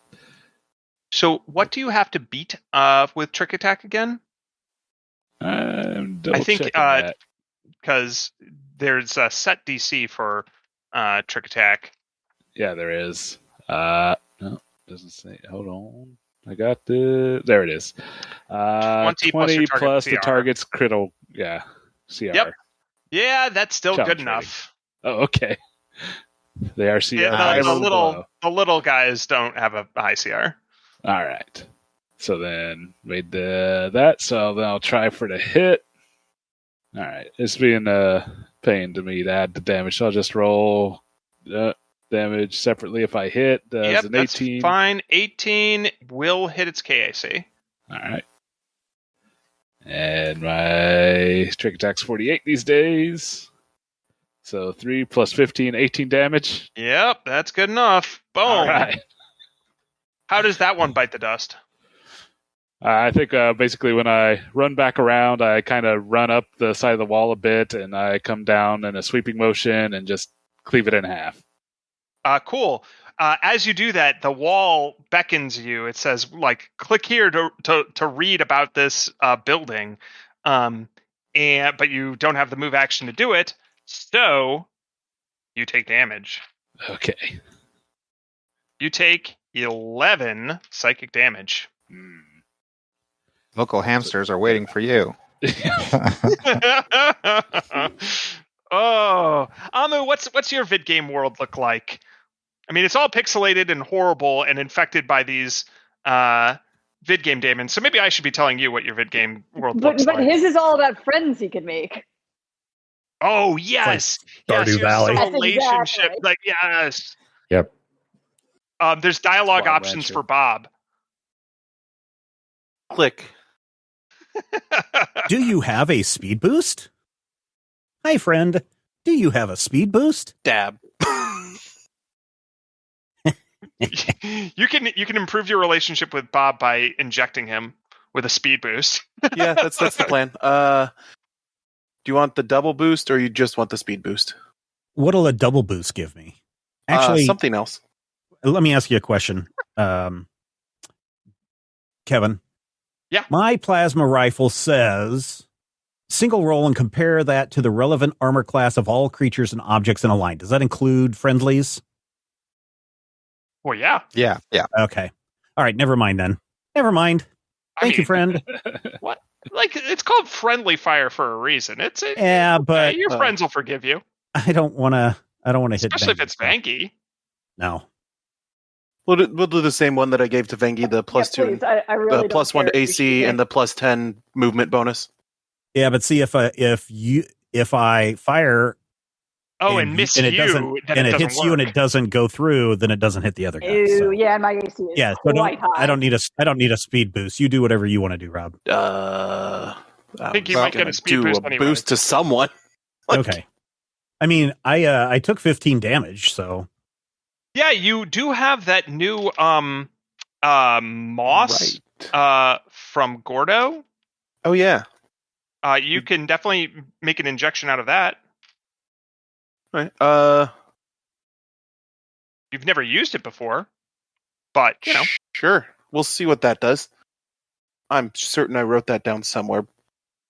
so what do you have to beat with trick attack again? I think, that. because there's a set DC for trick attack. Yeah, there is. No, doesn't say. Hold on. I got there it is. 20 20 plus the CR. target's critical. Yeah. CR. Yep. Yeah, that's still Challenge good enough. Oh, okay. They are CR. Yeah, the below. little guys don't have a high CR. All right. So then made that. So then I'll try for the hit. All right. It's being a pain to me to add the damage. So I'll just roll damage separately if I hit. Yep, an that's 18. fine. 18 will hit its KAC. All right. And my trick attack's 48 these days. So 3 plus 15, 18 damage. Yep, that's good enough. Boom. All right. How does that one bite the dust? I think basically when I run back around, I kind of run up the side of the wall a bit, and I come down in a sweeping motion and just cleave it in half. Cool. As you do that, the wall beckons you. It says, like, click here to read about this building, but you don't have the move action to do it, so you take damage. Okay. You take 11 psychic damage. Local hamsters are waiting for you. Oh, Amu, what's your vid game world look like? I mean, it's all pixelated and horrible and infected by these vid game demons. So maybe I should be telling you what your vid game world looks But like. his is all about friends he can make. Oh yes, Stardew yes, Valley. some That's relationship. exactly. Like yes. Yep. There's dialogue Wild options Rancher. for Bob. Click. Do you have a speed boost? Hi, friend. Do you have a speed boost? Dab. You can improve your relationship with Bob by injecting him with a speed boost. Yeah, that's the plan. Do you want the double boost or you just want the speed boost? What'll a double boost give me? Actually, Something else. let me ask you a question. Kevin. Yeah. My plasma rifle says single roll and compare that to the relevant armor class of all creatures and objects in a line. Does that include friendlies? Well, yeah. Yeah. Okay. All right. Never mind then. Never mind. Thank you, friend. What? Like, it's called friendly fire for a reason. Yeah, but your friends will forgive you, I don't want to hit. especially if Vangie. it's Vangie. No. We'll do the same one that I gave to Vengi, the plus Yeah, two, please. I really the plus one to AC, and the plus 10 movement bonus. Yeah, but see if I fire Oh, and miss and it you, doesn't then and it it doesn't hits you and work. it doesn't go through, then it doesn't hit the other guy. Ew, So. yeah, my AC is Yeah, so quite high. I don't need a speed boost. You do whatever you want to do, Rob. I think you was might get gonna a speed do boost a anyway. boost to someone. Like, Okay. I mean, I took 15 damage, so Yeah, you do have that new moss Right. from Gordo. Oh yeah. You can definitely make an injection out of that. All right. You've never used it before, but you know. Sure. We'll see what that does. I'm certain I wrote that down somewhere,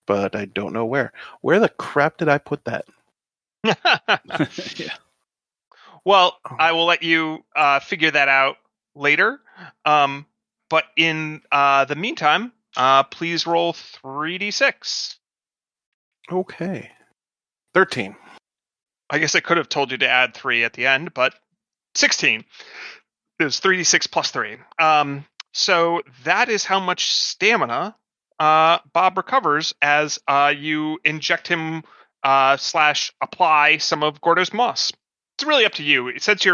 but I don't know where. Where the crap did I put that? Yeah. Well, I will let you figure that out later. But in the meantime, please roll 3d6. Okay. 13. I guess I could have told you to add 3 at the end, but 16. It was 3d6 plus 3. So that is how much stamina Bob recovers as you inject him / apply some of Gordo's moss. It's really up to you. Since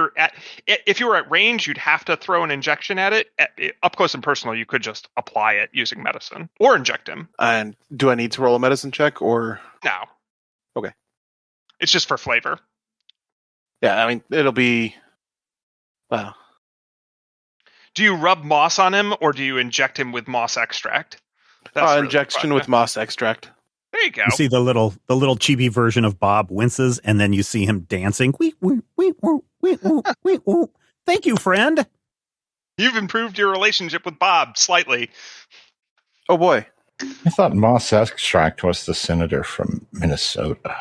if you were at range, you'd have to throw an injection at it. Up close and personal, you could just apply it using medicine or inject him. And do I need to roll a medicine check or? No. Okay. It's just for flavor. Yeah, I mean, it'll be. Wow. Do you rub moss on him or do you inject him with moss extract? That's really the Injection question. with moss extract. There you go. you see the little chibi version of Bob winces, and then you see him dancing. Wee, wee, wee, woo, wee, woo, wee, woo. Thank you, friend. You've improved your relationship with Bob slightly. Oh boy. I thought Moss Extract was the senator from Minnesota.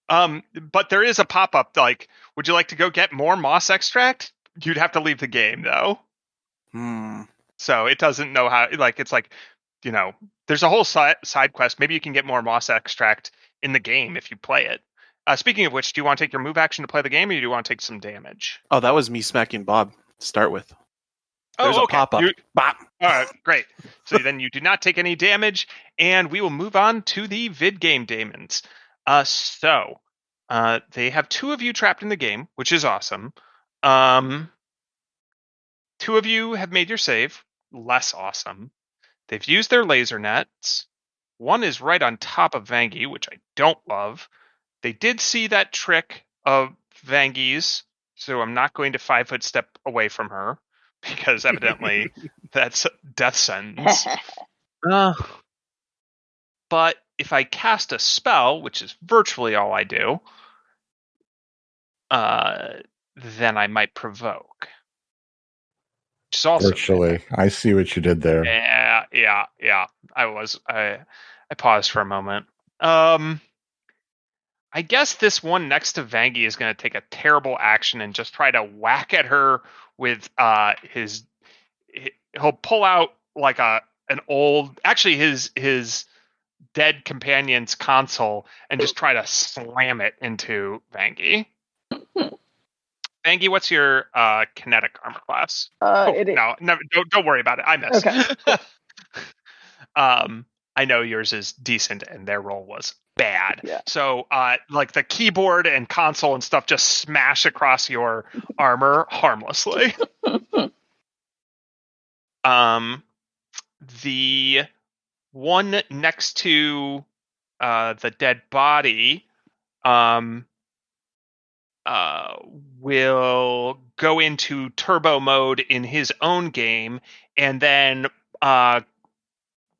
But there is a pop-up, like, would you like to go get more moss extract? You'd have to leave the game, though. So it doesn't know how, like, it's like, there's a whole side quest. Maybe you can get more moss extract in the game if you play it. Speaking of which, do you want to take your move action to play the game, or do you want to take some damage? Oh, that was me smacking Bob to start with. There's okay. a pop-up. Bop. All right, great. So then you do not take any damage, and we will move on to the vid game demons. So they have 2 of you trapped in the game, which is awesome. 2 of you have made your save. Less awesome. They've used their laser nets. 1 is right on top of Vangie, which I don't love. They did see that trick of Vangie's, so I'm not going to 5-foot step away from her, because evidently that's death sentence. But if I cast a spell, which is virtually all I do, then I might provoke. Which is also Virtually. I see what you did there. Yeah. I paused for a moment. I guess this one next to Vangie is going to take a terrible action and just try to whack at her with he'll pull out like his dead companion's console and just try to slam it into Vangie. Vangie, what's your kinetic armor class? No, don't worry about it. I missed. Okay. I know yours is decent and their roll was bad. Yeah. So like the keyboard and console and stuff just smash across your armor harmlessly. The one next to the dead body will go into turbo mode in his own game and then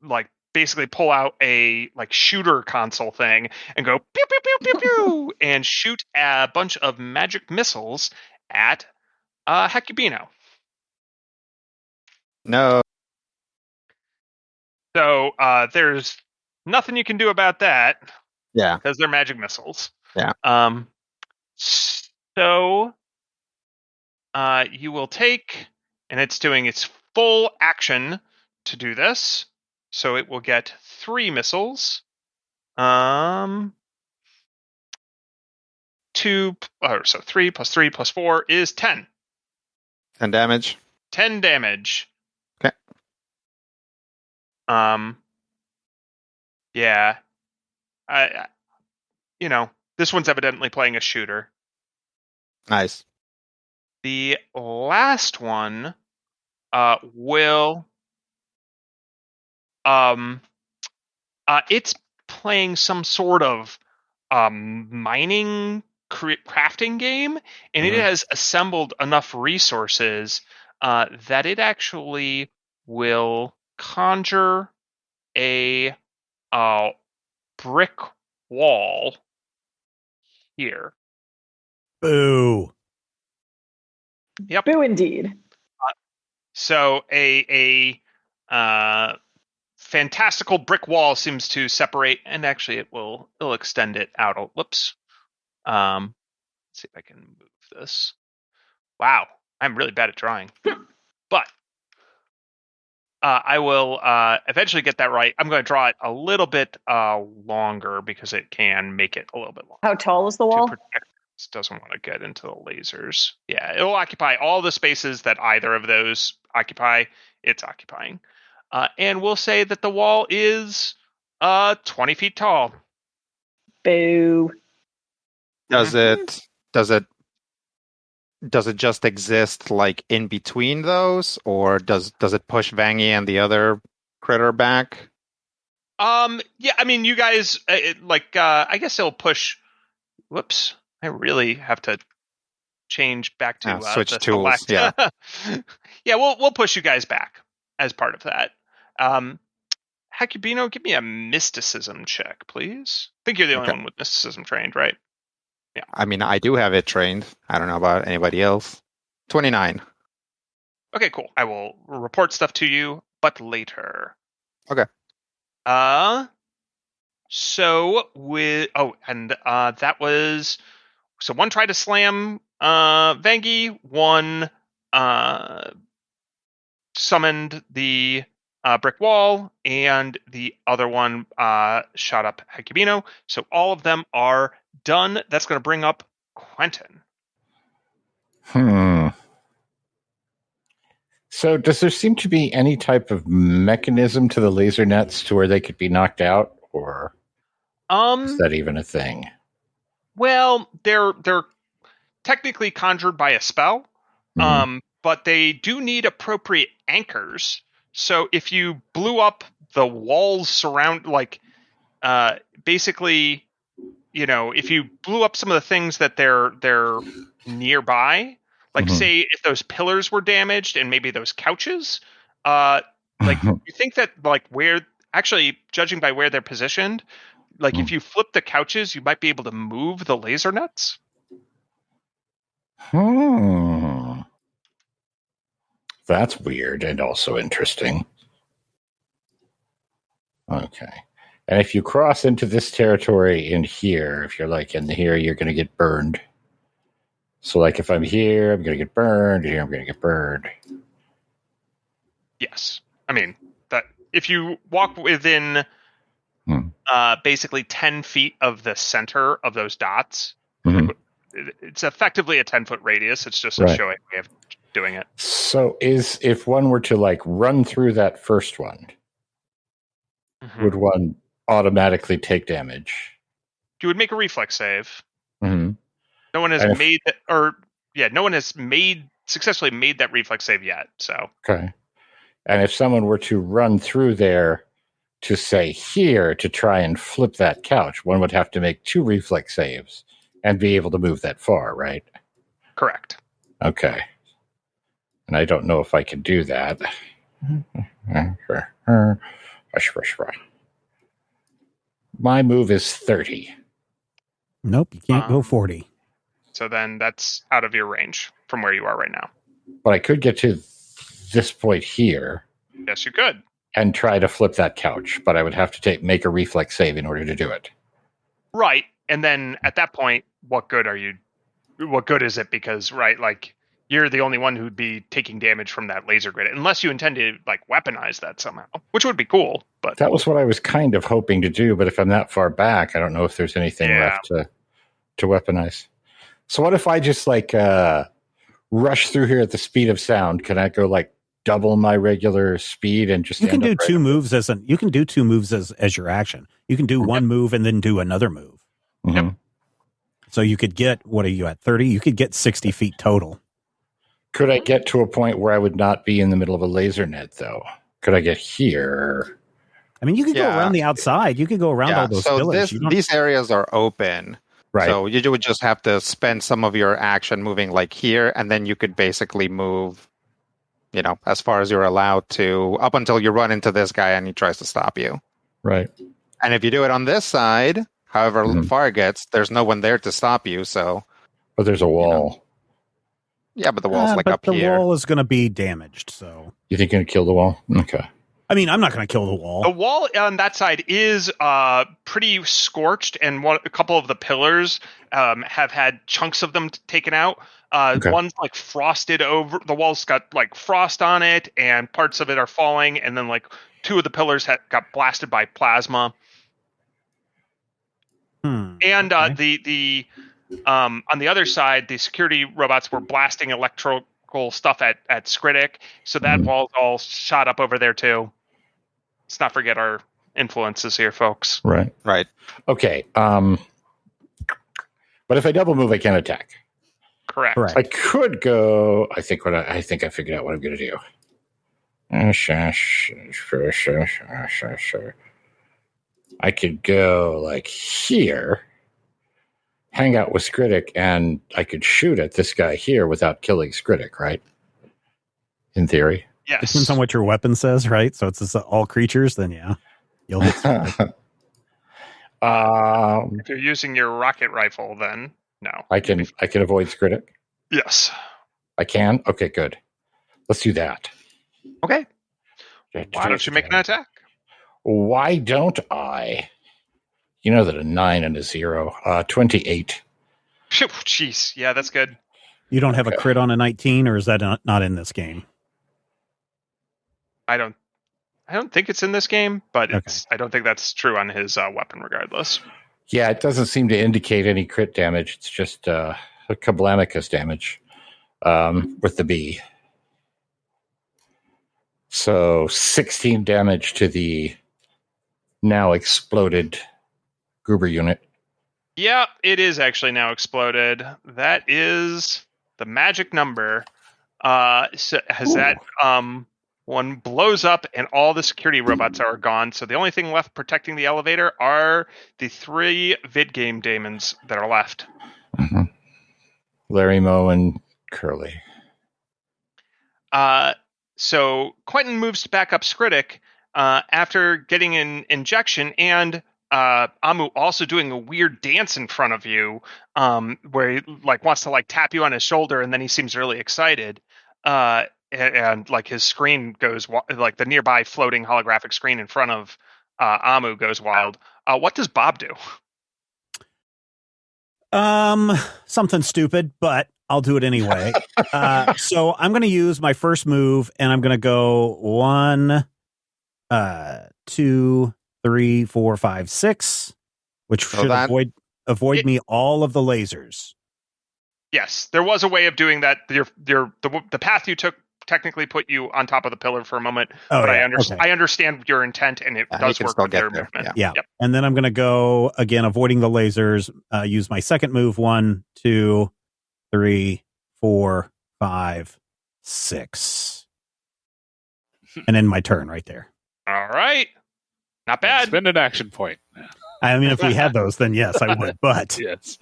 like basically pull out a like shooter console thing and go pew pew pew pew pew and shoot a bunch of magic missiles at Hecubino. No. So there's nothing you can do about that. Yeah. Because they're magic missiles. Yeah. So you will take, and it's doing its full action to do this. So it will get 3 missiles. 3 plus 3 plus 4 is 10. 10 damage. 10 damage. Okay. Yeah. This one's evidently playing a shooter. Nice. The last one will it's playing some sort of mining crafting game, and it has assembled enough resources that it actually will conjure a brick wall here. Boo. Yep. Boo indeed. So a fantastical brick wall seems to separate, and actually it'll extend it out. Whoops. Let's see if I can move this. Wow, I'm really bad at drawing. But I will eventually get that right. I'm going to draw it a little bit longer because it can make it a little bit longer. How tall is the wall? To protect this. Doesn't want to get into the lasers. Yeah, it'll occupy all the spaces that either of those occupy. It's occupying. And we'll say that the wall is 20 feet tall. Boo. Does it just exist like in between those, or does it push Vangie and the other critter back? Yeah, I mean, you guys I guess it'll push. Whoops, I really have to change back to switch the tools. select. Yeah. Yeah, we'll push you guys back as part of that. Hecubino, give me a mysticism check, please. I think you're the only one with mysticism trained, right? Yeah. I mean, I do have it trained. I don't know about anybody else. 29. Okay, cool. I will report stuff to you, but later. Okay. So with that was so one tried to slam Vangie, one summoned the brick wall, and the other one shot up Hecubino. So all of them are done. That's going to bring up Quentin. So does there seem to be any type of mechanism to the laser nets to where they could be knocked out, or is that even a thing? Well, they're technically conjured by a spell, but they do need appropriate anchors. So if you blew up the walls surround, basically, if you blew up some of the things that they're nearby, like say if those pillars were damaged and maybe those couches, you think that actually judging by where they're positioned, if you flip the couches, you might be able to move the laser nets. That's weird and also interesting. Okay. And if you cross into this territory in here, if you're in here, you're going to get burned. So if I'm here, I'm going to get burned. Here, I'm going to get burned. Yes. I mean, that if you walk within basically 10 feet of the center of those dots, it's effectively a 10-foot radius. It's just a showing way of doing it. So if one were to run through that first one, would one automatically take damage? You would make a reflex save. No one has no one has successfully made that reflex save yet. So okay. And if someone were to run through there to say here to try and flip that couch, one would have to make 2 reflex saves and be able to move that far, right? Correct. Okay. And I don't know if I can do that. My move is 30. Nope, you can't go 40. So then that's out of your range from where you are right now. But I could get to this point here. Yes, you could. And try to flip that couch, but I would have to make a reflex save in order to do it. Right. And then at that point, what good is it? Because, you're the only one who'd be taking damage from that laser grid, unless you intend to weaponize that somehow, which would be cool. But that was what I was kind of hoping to do. But if I'm that far back, I don't know if there's anything left to weaponize. So what if I just rush through here at the speed of sound? Can I go double my regular speed and just? You can do 2 moves as your action. You can do one move and then do another move. Yep. So you could get, what are you at, 30? You could get 60 feet total. Could I get to a point where I would not be in the middle of a laser net, though? Could I get here? I mean, you could go around the outside. You could go around all those pillars. These areas are open. Right. So you would just have to spend some of your action moving here, and then you could basically move, as far as you're allowed to, up until you run into this guy and he tries to stop you. Right. And if you do it on this side, however far it gets, there's no one there to stop you. So, but there's a wall. Yeah, but the wall's up the here. The wall is going to be damaged. So you think you're going to kill the wall? Okay. I mean, I'm not going to kill the wall. The wall on that side is pretty scorched, and a couple of the pillars have had chunks of them taken out. One's frosted over. The wall's got frost on it, and parts of it are falling. And then 2 of the pillars got blasted by plasma. And the on the other side, the security robots were blasting electrical stuff at Skritic, so that wall's all shot up over there too. Let's not forget our influences here, folks. Right. Okay. But if I double move, I can't attack. Correct. I could go. I think I figured out what I'm going to do. I could go here, hang out with Skritic, and I could shoot at this guy here without killing Skritic, right? In theory. Yes. It depends on what your weapon says, right? So it's all creatures, then yeah. You'll hit if you're using your rocket rifle, then no. I can avoid Skritic? Yes. I can? Okay, good. Let's do that. Okay. Why don't you make an attack? Why don't I? You know that a 9 and a 0. 28. Jeez, yeah, that's good. You don't have a Okay. crit on a 19, or is that not in this game? I don't think it's in this game, but Okay. I don't think that's true on his weapon regardless. Yeah, it doesn't seem to indicate any crit damage. It's just a Kablamicus damage with the B. So 16 damage to the now exploded Gruber unit. Yeah, it is actually now exploded. That is the magic number. So has that one blows up and all the security robots are gone. So the only thing left protecting the elevator are the 3 vid game daemons that are left. Mm-hmm. Larry Moe and Curly. So Quentin moves to back up Skritic after getting an injection, and Amu also doing a weird dance in front of you, where he wants to tap you on his shoulder, and then he seems really excited. And his screen goes the nearby floating holographic screen in front of Amu goes wild. What does Bob do? Something stupid, but I'll do it anyway. So I'm going to use my first move, and I'm going to go 1, 2, 3, 4, 5, 6, which should avoid me all of the lasers. Yes, there was a way of doing that. The path you took technically put you on top of the pillar for a moment, but yeah. I understand your intent, and it does work with their movement. Yeah. Yep. And then I'm going to go again, avoiding the lasers. Use my second move. 1, 2, 3, 4, 5, 6, and then my turn right there. All right, not bad. Spend an action point. I mean, if we had those, then yes, I would. But yes.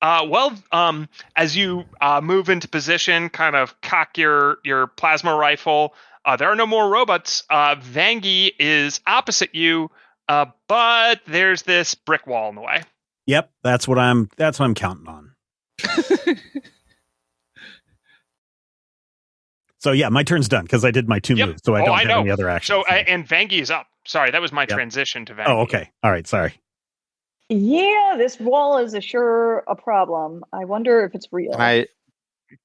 As you move into position, kind of cock your plasma rifle, there are no more robots. Vangie is opposite you, but there's this brick wall in the way. Yep, that's what I'm counting on. So yeah, my turn's done because I did my 2 moves, so I don't have any other actions. So and Vangie is up. Sorry, that was my transition to Vangie. Oh, okay. All right. Sorry. Yeah, this wall is sure a problem. I wonder if it's real. Can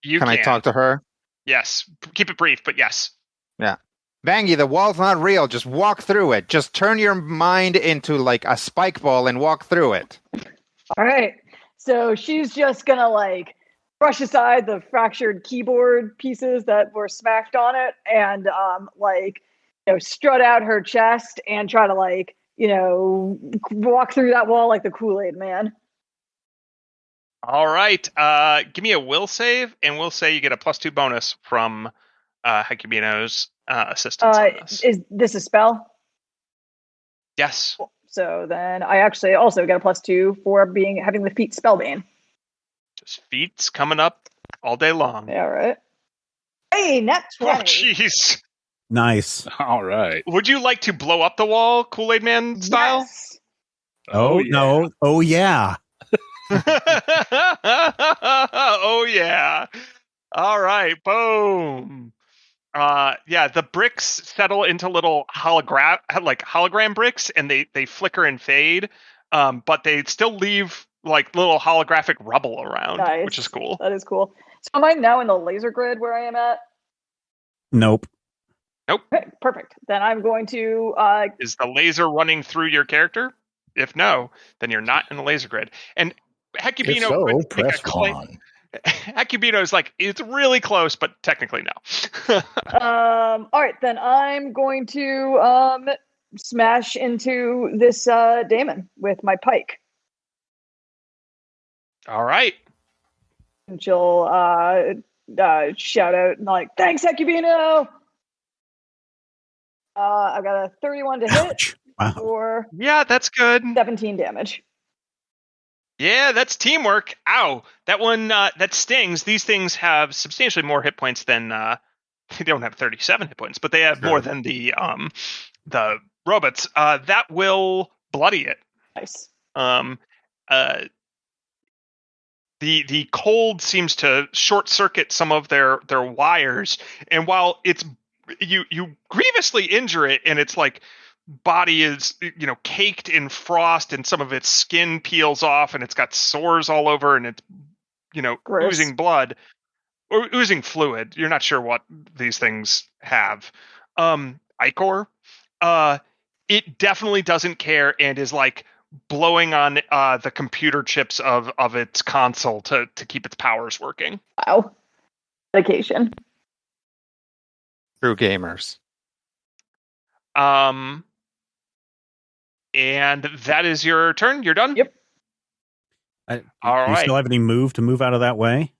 I talk to her? Yes. Keep it brief, but yes. Yeah. Vangie, the wall's not real. Just walk through it. Just turn your mind into a spike ball and walk through it. All right. So she's just going to brush aside the fractured keyboard pieces that were smacked on it and strut out her chest and try to walk through that wall like the Kool-Aid man. All right. Give me a will save, and we'll say you get a +2 bonus from Hecubino's assistance on this. Is this a spell? Yes. So then I actually also get a +2 for having the feat Spellbane. Just feats coming up all day long. All right. Hey, nat 20. Oh, jeez. Nice. All right. Would you like to blow up the wall, Kool-Aid Man style? Yes. Oh, yeah. No. Oh, yeah. Oh, yeah. All right. Boom. The bricks settle into little hologram bricks, and they flicker and fade, but they still leave little holographic rubble around, which is cool. That is cool. So am I now in the laser grid where I am at? Nope. Okay, perfect. Then I'm going to... Is the laser running through your character? If no, then you're not in the laser grid. And Hecubino press con. Hecubino's it's really close, but technically no. All right, then I'm going to smash into this daemon with my pike. All right. And she'll shout out "Thanks, Hecubino!" I've got a 31 to hit. Wow. For that's good. 17 damage. Yeah, that's teamwork. Ow. That one, that stings. These things have substantially more hit points than, they don't have 37 hit points, but they have more than the robots. That will bloody it. Nice. The cold seems to short circuit some of their wires, and while it's you grievously injure it, and its like body is caked in frost, and some of its skin peels off, and it's got sores all over, and it's Gross. oozing blood or oozing fluid. You're not sure what these things have. Icor, it definitely doesn't care and is like blowing on the computer chips of its console to keep its powers working. Wow. Dedication. True gamers. And that is your turn. You're done? Yep. Do All you right. still have any move to move out of that way?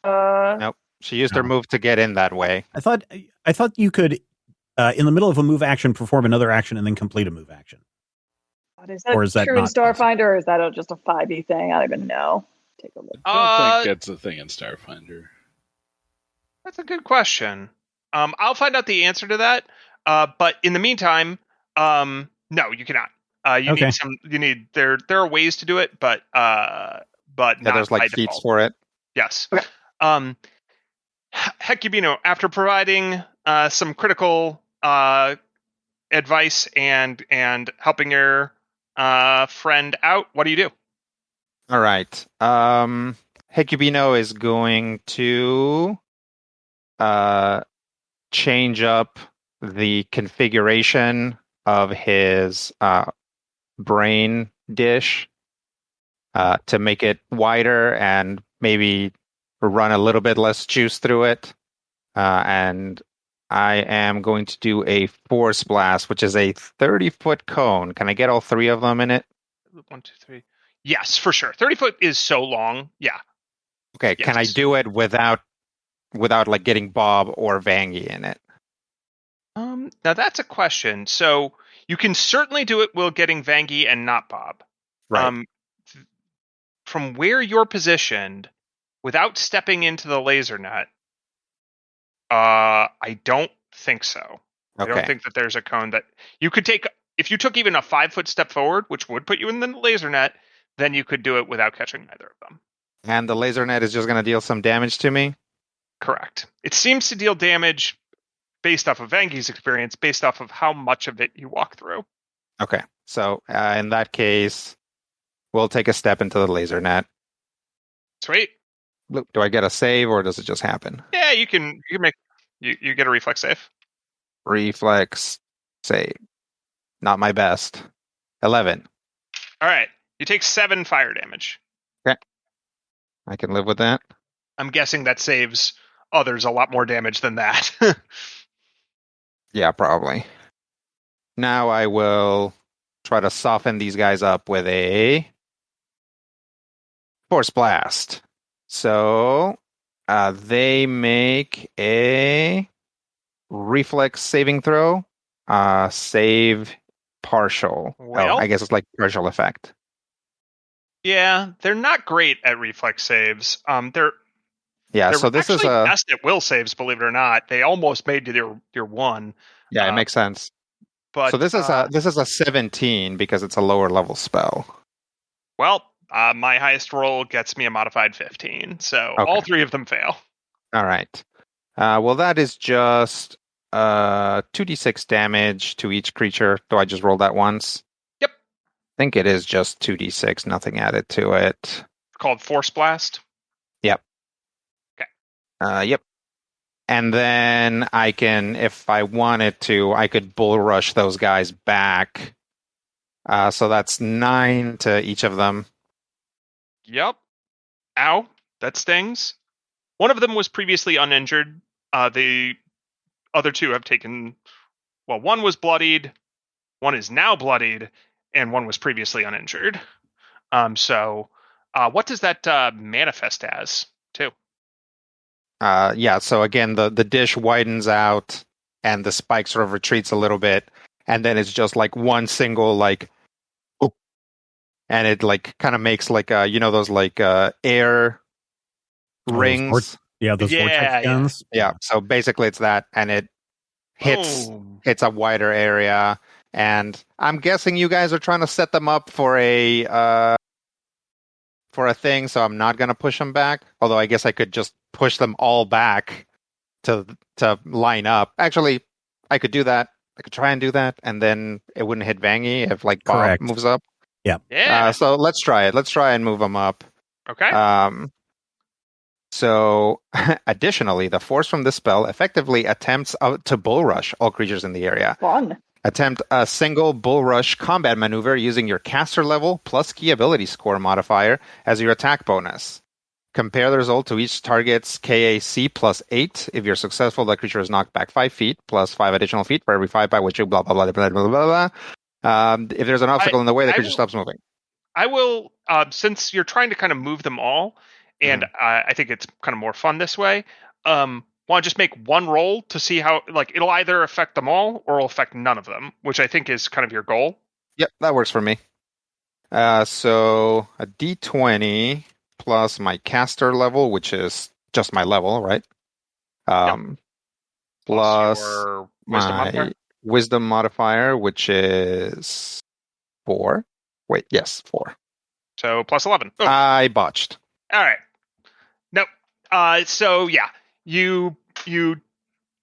Nope. She used her move to get in that way. I thought you could, in the middle of a move action, perform another action and then complete a move action. Is that Or is that true in not Starfinder, or is that just a 5e thing? I don't even know. Take a look. I don't think it's a thing in Starfinder. That's a good question. I'll find out the answer to that. But in the meantime, no, you cannot. There are ways to do it, but not there's like by feats default. for it. Yes. Okay. Hecubino, after providing some critical advice and helping your friend out, what do you do? All right. Hecubino is going to change up the configuration of his brain dish to make it wider and maybe run a little bit less juice through it. And I am going to do a force blast, which is a 30-foot cone. Can I get all three of them in it? 1, 2, 3. Yes, for sure. 30 foot is so long. Yeah. Okay. Yes. Can I do it without like getting Bob or Vangie in it? Now that's a question. So you can certainly do it while getting Vangie and not Bob. Right. From where you're positioned, without stepping into the laser net, I don't think so. Okay. I don't think that there's a cone that you could take. If you took even a 5-foot step forward, which would put you in the laser net, then you could do it without catching either of them. And the laser net is just going to deal some damage to me? Correct. It seems to deal damage based off of Vangie's experience, based off of how much of it you walk through. Okay. So in that case, we'll take a step into the laser net. Sweet. Do I get a save or does it just happen? Yeah, you can make you get a reflex save. Reflex save. Not my best. 11. All right. You take 7 fire damage. Okay. I can live with that. I'm guessing that saves others a lot more damage than that. Yeah, probably. Now I will try to soften these guys up with a force blast. So they make a reflex saving throw. Save partial. Well, I guess it's like partial effect. Yeah, they're not great at reflex saves. They're so this is a best at will saves, believe it or not. They almost made it your 1. Yeah, it makes sense. But so this is a 17 because it's a lower level spell. Well, my highest roll gets me a modified 15, so Okay. all 3 of them fail. All right. Well, that is just 2d6 damage to each creature. Do I just roll that once? Yep. I think it is just 2d6, nothing added to it. It's called Force Blast. Yep. Okay. Yep. And then I can, if I wanted to, I could bull rush those guys back. So that's 9 to each of them. Yep. Ow. That stings. One of them was previously uninjured. The other 2 have taken... Well, one was bloodied, one is now bloodied, and one was previously uninjured. So what does that manifest as, too? So again, the dish widens out, and the spike sort of retreats a little bit, and then it's just like one single, like... And it like kind of makes like those like air rings. Those vortex guns. Yeah. So basically, it's that, and it hits a wider area. And I'm guessing you guys are trying to set them up for a thing. So I'm not going to push them back. Although I guess I could just push them all back to line up. Actually, I could do that. I could try and do that, and then it wouldn't hit Vangy if like Bob Correct. moves up. Yeah. So let's try it. Let's try and move them up. Okay. So additionally, the force from this spell effectively attempts to bull rush all creatures in the area. Fun. Attempt a single bull rush combat maneuver using your caster level plus key ability score modifier as your attack bonus. Compare the result to each target's KAC plus 8. If you're successful, the creature is knocked back 5 feet, plus 5 additional feet for every 5 by which you blah, blah, blah, blah, blah, blah, blah. If there's an obstacle in the way, the creature stops moving. I will, since you're trying to kind of move them all, and I think it's kind of more fun this way, want to just make one roll to see how, like, it'll either affect them all or it'll affect none of them, which I think is kind of your goal. Yep, that works for me. So a D20 plus my caster level, which is just my level, right? Plus your my wisdom modifier, which is 4. Wait, yes, 4. So plus 11. Oh. I botched. All right. Nope. So yeah, you do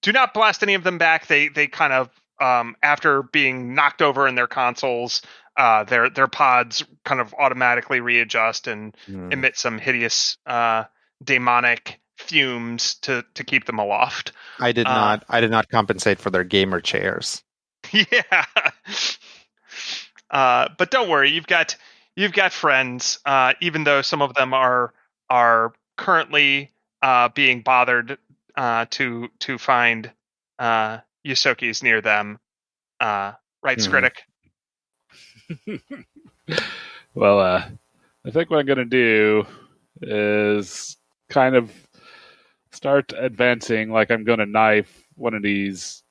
not blast any of them back. They kind of after being knocked over in their consoles, their pods kind of automatically readjust and emit some hideous demonic fumes to keep them aloft. I did not compensate for their gamer chairs. Yeah. But don't worry, you've got friends, even though some of them are currently being bothered to find Yosokis near them. Right, Skritic? Well, I think what I'm going to do is kind of start advancing like I'm going to knife one of these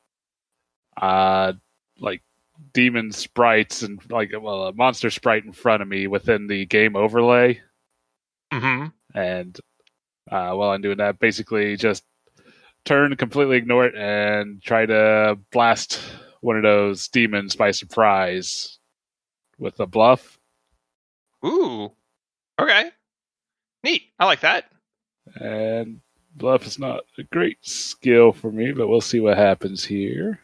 like demon sprites and a monster sprite in front of me within the game overlay. Mm-hmm. And while I'm doing that, basically just turn, completely ignore it, and try to blast one of those demons by surprise with a bluff. Ooh. Okay. Neat. I like that. And bluff is not a great skill for me, but we'll see what happens here.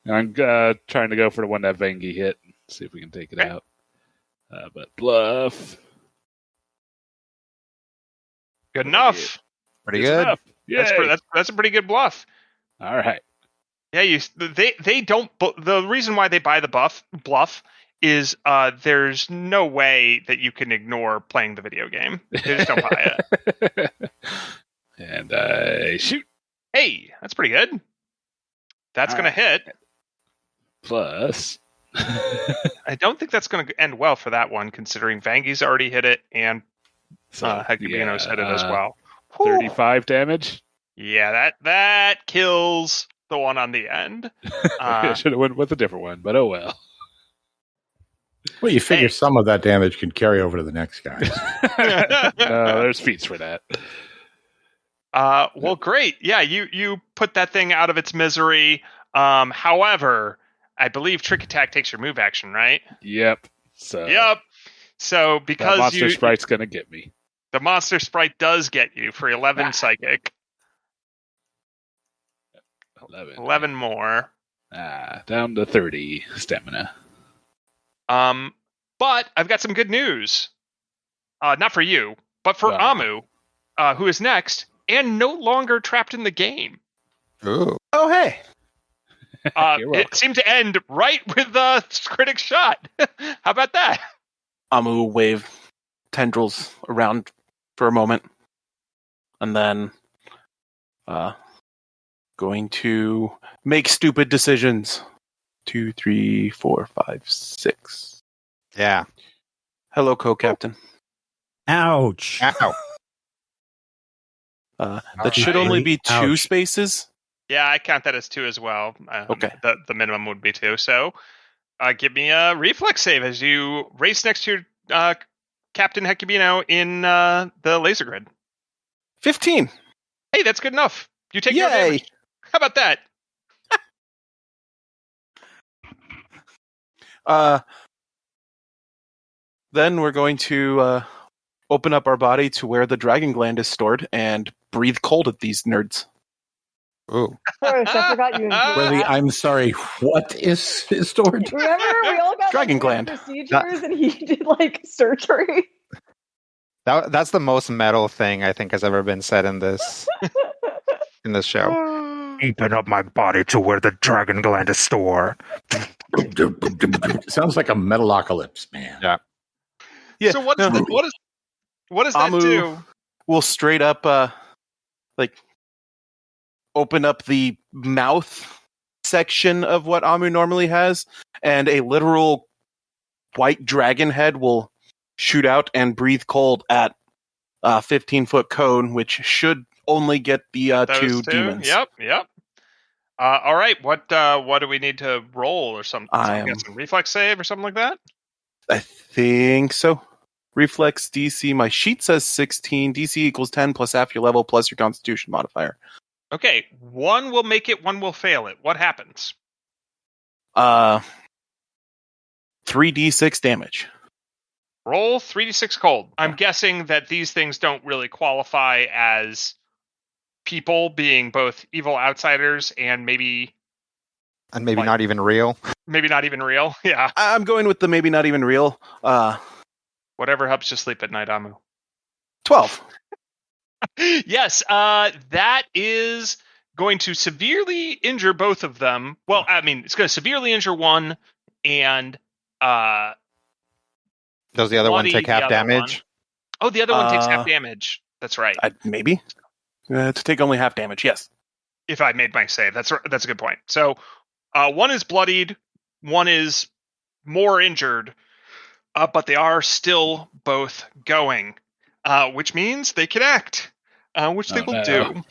And I'm trying to go for the one that Vangy hit. See if we can take it out. But bluff. Good enough. Pretty good. That's a pretty good bluff. All right. Yeah, they don't. The reason why they buy the bluff is there's no way that you can ignore playing the video game. They just don't buy it. And I shoot. Hey, that's pretty good. That's going to hit. Plus. I don't think that's going to end well for that one, considering Vangy's already hit it and Hecubino's hit it as well. 35 damage? Yeah, that kills the one on the end. I should have went with a different one, but oh well. Well, you figure some of that damage can carry over to the next guy. No, there's feats for that. Well, great. Yeah, you put that thing out of its misery. However, I believe Trick Attack takes your move action, right? Yep. So because that monster sprite's gonna get me. The monster sprite does get you for 11 psychic. 11 more. Down to 30 stamina. But I've got some good news. Not for you, but for Amu, who is next and no longer trapped in the game. Ooh. Oh, hey. It seemed to end right with the critic shot. How about that? Amu wave tendrils around for a moment, and then going to make stupid decisions. 2, 3, 4, 5, 6. Yeah. Hello, co-captain. Ouch. Ow. That should only be 2 spaces. Yeah, I count that as 2 as well. Okay. The minimum would be 2. So give me a reflex save as you race next to your Captain Hecubino in the laser grid. 15. Hey, that's good enough. You take your damage. How about that? Then we're going to open up our body to where the dragon gland is stored and breathe cold at these nerds. Ooh. First, I forgot you included Really, that. I'm sorry. What is stored? Remember, we all got Dragon like, gland. procedures, and he did like surgery. That's the most metal thing I think has ever been said in this show. Open up my body to where the dragon gland is stored. Sounds like a metalocalypse, man. Yeah. Yeah. So what does that Amu do? We'll straight up open up the mouth section of what Amu normally has, and a literal white dragon head will shoot out and breathe cold at 15-foot cone, which should only get the Those two demons. Yep. All right. What do we need to roll or something? I'm guessing reflex save or something like that? I think so. Reflex DC. My sheet says 16. DC equals 10 plus half your level plus your Constitution modifier. Okay. One will make it, one will fail it. What happens? 3d6 damage. Roll 3d6 cold. I'm guessing that these things don't really qualify as people, being both evil outsiders and maybe not even real. Maybe not even real. Yeah. I'm going with the maybe not even real. Whatever helps you sleep at night, Amu. 12. Yes, that is going to severely injure both of them. Well, I mean, it's going to severely injure one, and does the other one take half damage? Oh, the other one takes half damage. That's right. Maybe to take only half damage. Yes. If I made my save, that's a good point. So, one is bloodied, one is more injured, but they are still both going, which means they can act, which they will do.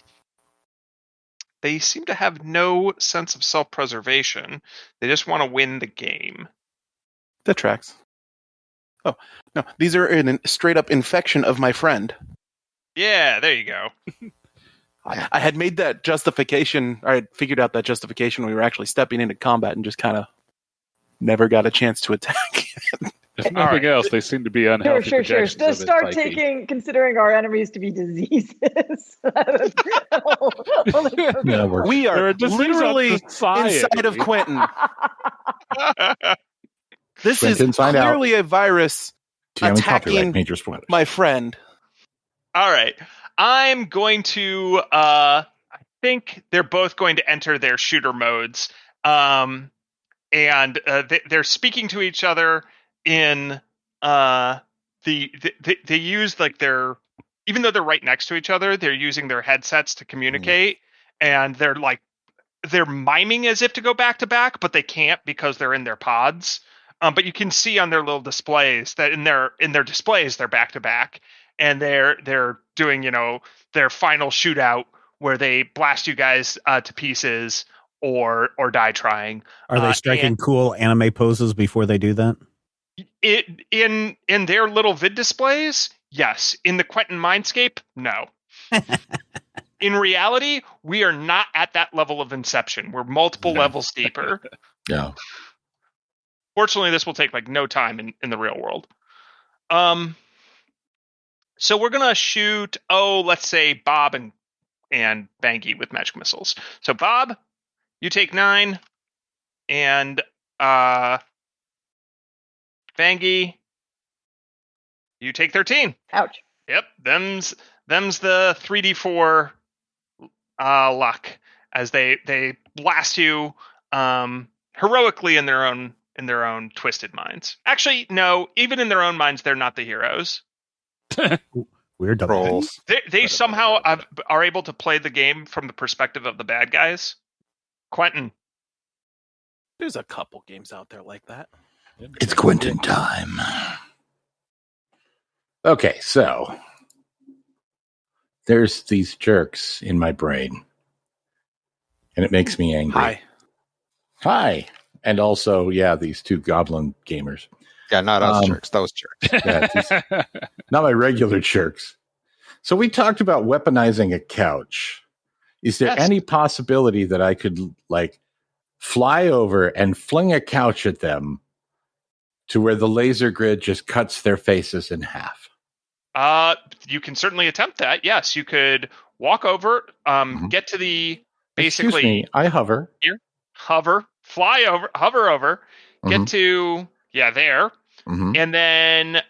They seem to have no sense of self-preservation. They just want to win the game. That tracks. Oh, no. These are a straight-up infection of my friend. Yeah, there you go. I had made that justification, or I had figured out that justification when we were actually stepping into combat and just kind of never got a chance to attack. If nothing else, they seem to be unhealthy. Sure. projections of Just its start psyche. considering our enemies to be diseases. We are They're a disease literally of society. inside of Quentin. This Quentin, is sign out. clearly a virus TM attacking copyright major spoilers. my friend. All right. I'm going to, I think they're both going to enter their shooter modes. And they're speaking to each other in, they use like even though they're right next to each other, they're using their headsets to communicate, and they're miming as if to go back to back, but they can't because they're in their pods. But you can see on their little displays that in their displays they're back to back, and they're doing their final shootout where they blast you guys to pieces or die trying. Are they striking cool anime poses before they do that? In their little vid displays, yes. In the Quentin Mindscape, no. In reality, we are not at that level of Inception. We're multiple levels deeper. Yeah. Fortunately, this will take like no time in the real world. So we're gonna shoot. Let's say Bob and Bangy with magic missiles. So Bob, you take 9, and Bangy, you take 13. Ouch. Yep, them's the 3d4 luck as they blast you heroically in their own twisted minds. Actually, no, even in their own minds, they're not the heroes. Weird double Rolls. They somehow are able to play the game from the perspective of the bad guys. Quentin. There's a couple games out there like that. It's Quentin time. Okay, so there's these jerks in my brain, and it makes me angry. Hi. And also, these two goblin gamers. Yeah, not us jerks, those jerks. Yeah, not my regular jerks. So we talked about weaponizing a couch. Is there any possibility that I could fly over and fling a couch at them to where the laser grid just cuts their faces in half? You can certainly attempt that. Yes, you could walk over, get to the basically. Excuse me, I hover. Here, hover over, get to there, and then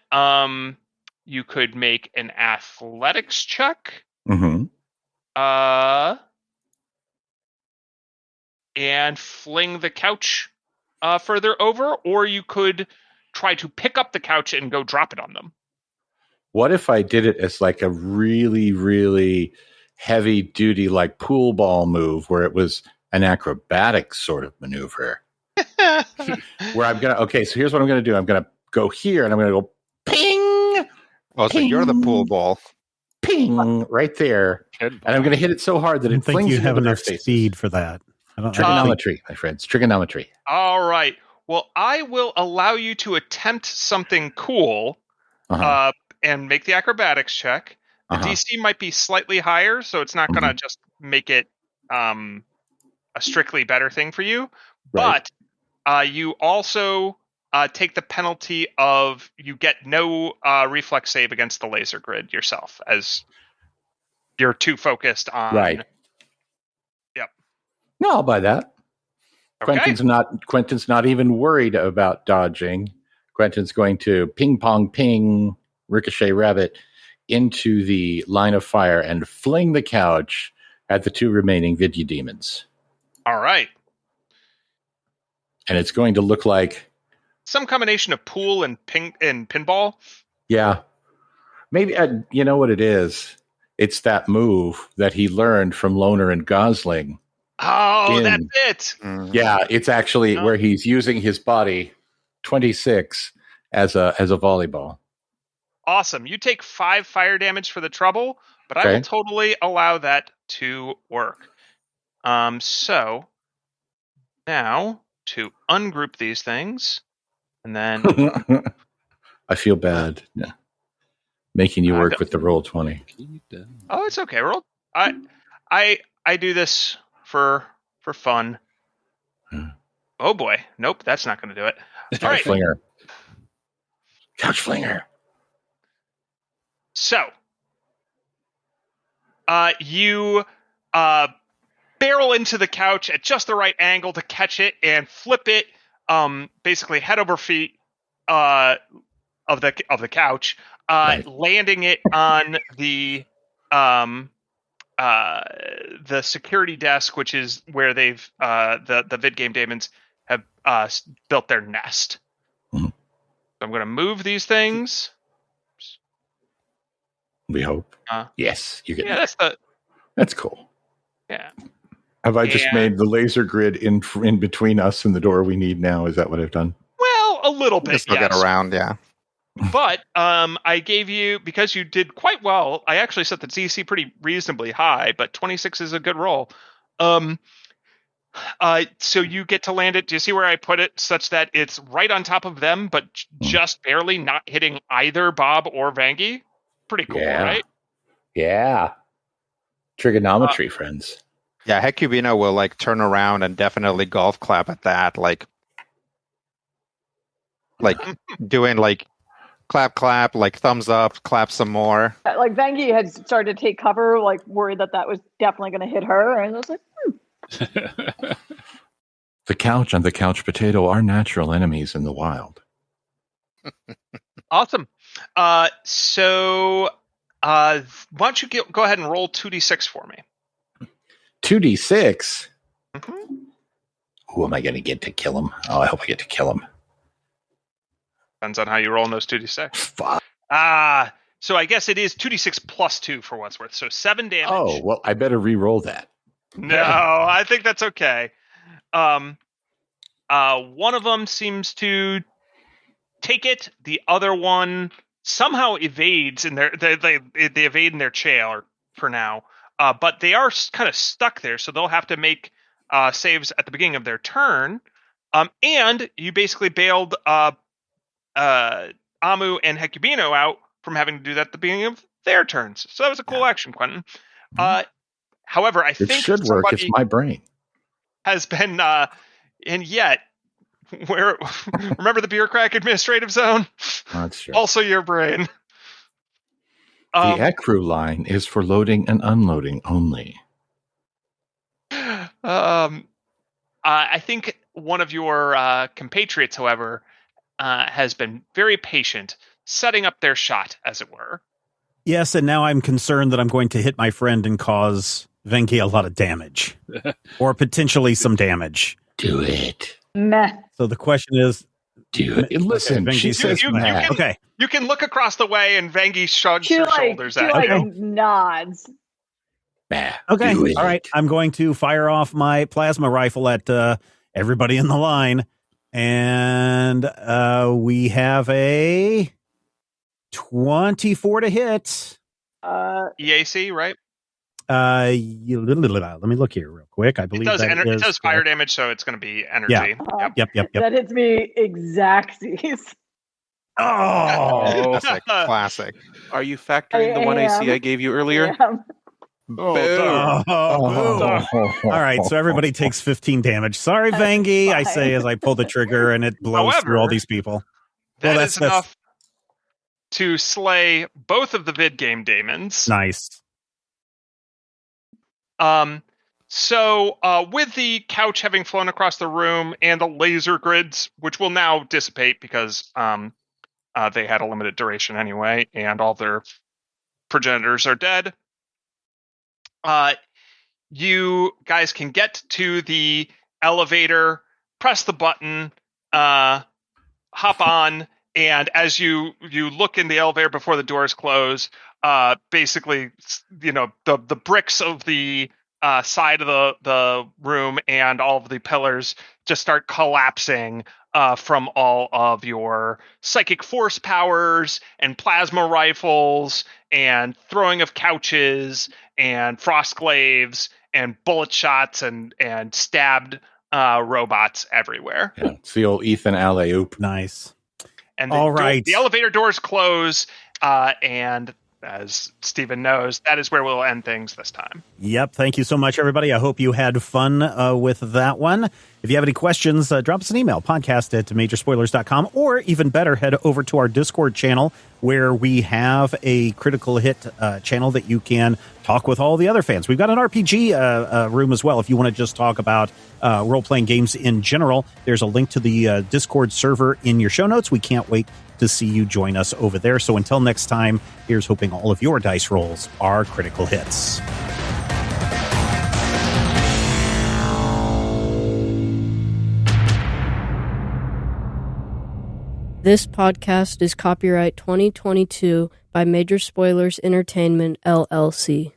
you could make an athletics check. And fling the couch further over, or you could try to pick up the couch and go drop it on them. What if I did it as like a really, really heavy duty, like pool ball move where it was an acrobatic sort of maneuver? Where I'm going to, okay, so here's what I'm going to do. I'm going to go here and I'm going to go ping. Oh, so you're the pool ball. Ping, right there. And I'm going to hit it so hard that I it don't think flings you into have their enough faces. speed for that. I don't Trigonometry, my friends. Trigonometry. All right. Well, I will allow you to attempt something cool and make the acrobatics check. The DC might be slightly higher, so it's not going to just make it a strictly better thing for you. Right. But you also take the penalty of you get no reflex save against the laser grid yourself, as you're too focused on. Right. Yep. No, I'll buy that. Okay. Quentin's not even worried about dodging. Quentin's going to ping pong ping ricochet rabbit into the line of fire and fling the couch at the two remaining Vidya demons. All right. And it's going to look like some combination of pool and pinball. Yeah. Maybe you know what it is? It's that move that he learned from Loner and Gosling. Oh, that's it. Yeah, it's actually where he's using his body 26 as a volleyball. Awesome. You take 5 fire damage for the trouble, but I will totally allow that to work. So now to ungroup these things, and then I feel bad making you work with the roll 20. Oh, it's okay. I do this for fun. Oh boy. Nope, that's not going to do it. All right. Flinger. Couch flinger. So, you barrel into the couch at just the right angle to catch it and flip it, basically head over feet of the couch, landing it on the security desk, which is where they've the vid game demons have built their nest. So I'm going to move these things. We hope. Yes, you get. Yeah, that's cool. Yeah. Have I just made the laser grid in between us and the door we need now? Is that what I've done? Well, a little bit. Still get around, yeah. But I gave you, because you did quite well, I actually set the DC pretty reasonably high, but 26 is a good roll. So you get to land it. Do you see where I put it? Such that it's right on top of them, but just barely not hitting either Bob or Vangie. Pretty cool, right? Yeah. Trigonometry, friends. Yeah, Hecubino will like turn around and definitely golf clap at that, like doing like clap, like thumbs up, clap some more. Like Vangie had started to take cover, like worried that was definitely going to hit her, and I was like, The couch and the couch potato are natural enemies in the wild. Awesome. So why don't you go ahead and roll 2d6 for me? 2d6? Who am I going to get to kill him? Oh, I hope I get to kill him. Depends on how you roll in those 2d6. Fuck. So I guess it is 2d6 plus 2 for what's worth. So 7 damage. Oh, well, I better re-roll that. No, I think that's okay. One of them seems to take it. The other one somehow evades, and they evade in their chair for now. But they are kind of stuck there, so they'll have to make saves at the beginning of their turn. And you basically bailed Amu and Hecubino out from having to do that at the beginning of their turns. So that was a cool action, Quentin. However, I think it should work. It's my brain. Has been, and yet, where remember the bureaucratic administrative zone? That's true. Also your brain. The ecru line is for loading and unloading only. I think one of your compatriots, however, has been very patient, setting up their shot, as it were. Yes, and now I'm concerned that I'm going to hit my friend and cause Venki a lot of damage. Or potentially some damage. Do it. Meh. So the question is... Do it. Listen, okay, she says meh. Okay. You can look across the way, and Vengi shrugs her shoulders at you. Nods. Meh. Okay, Do it. all right. I'm going to fire off my plasma rifle at everybody in the line. And we have a 24 to hit. EAC, right? Let me look here real quick. I believe it does fire damage, so it's going to be energy. Yeah. Yep. That hits me exactsies. Oh, Classic. Are you factoring the 1 AC I gave you earlier? Boom. All right, so everybody takes 15 damage. Sorry, Vangi, I say as I pull the trigger and it blows through all these people. That's enough to slay both of the vid game daemons. Nice. So with the couch having flown across the room and the laser grids, which will now dissipate because they had a limited duration anyway, and all their progenitors are dead. You guys can get to the elevator, press the button, hop on, and as you look in the elevator before the doors close, basically, the bricks of the side of the room and all of the pillars just start collapsing from all of your psychic force powers and plasma rifles and throwing of couches and frostglaives and bullet shots and stabbed robots everywhere. Yeah, it's the old Ethan alley-oop. Nice. And all right. The elevator doors close, and as Stephen knows, that is where we'll end things this time. Yep. Thank you so much, everybody. I hope you had fun with that one. If you have any questions, drop us an email, podcast@majorspoilers.com, or even better, head over to our Discord channel where we have a Critical Hit channel that you can talk with all the other fans. We've got an RPG room as well. If you want to just talk about role-playing games in general, there's a link to the Discord server in your show notes. We can't wait to see you join us over there. So until next time, here's hoping all of your dice rolls are critical hits. This podcast is copyright 2022 by Major Spoilers Entertainment, LLC.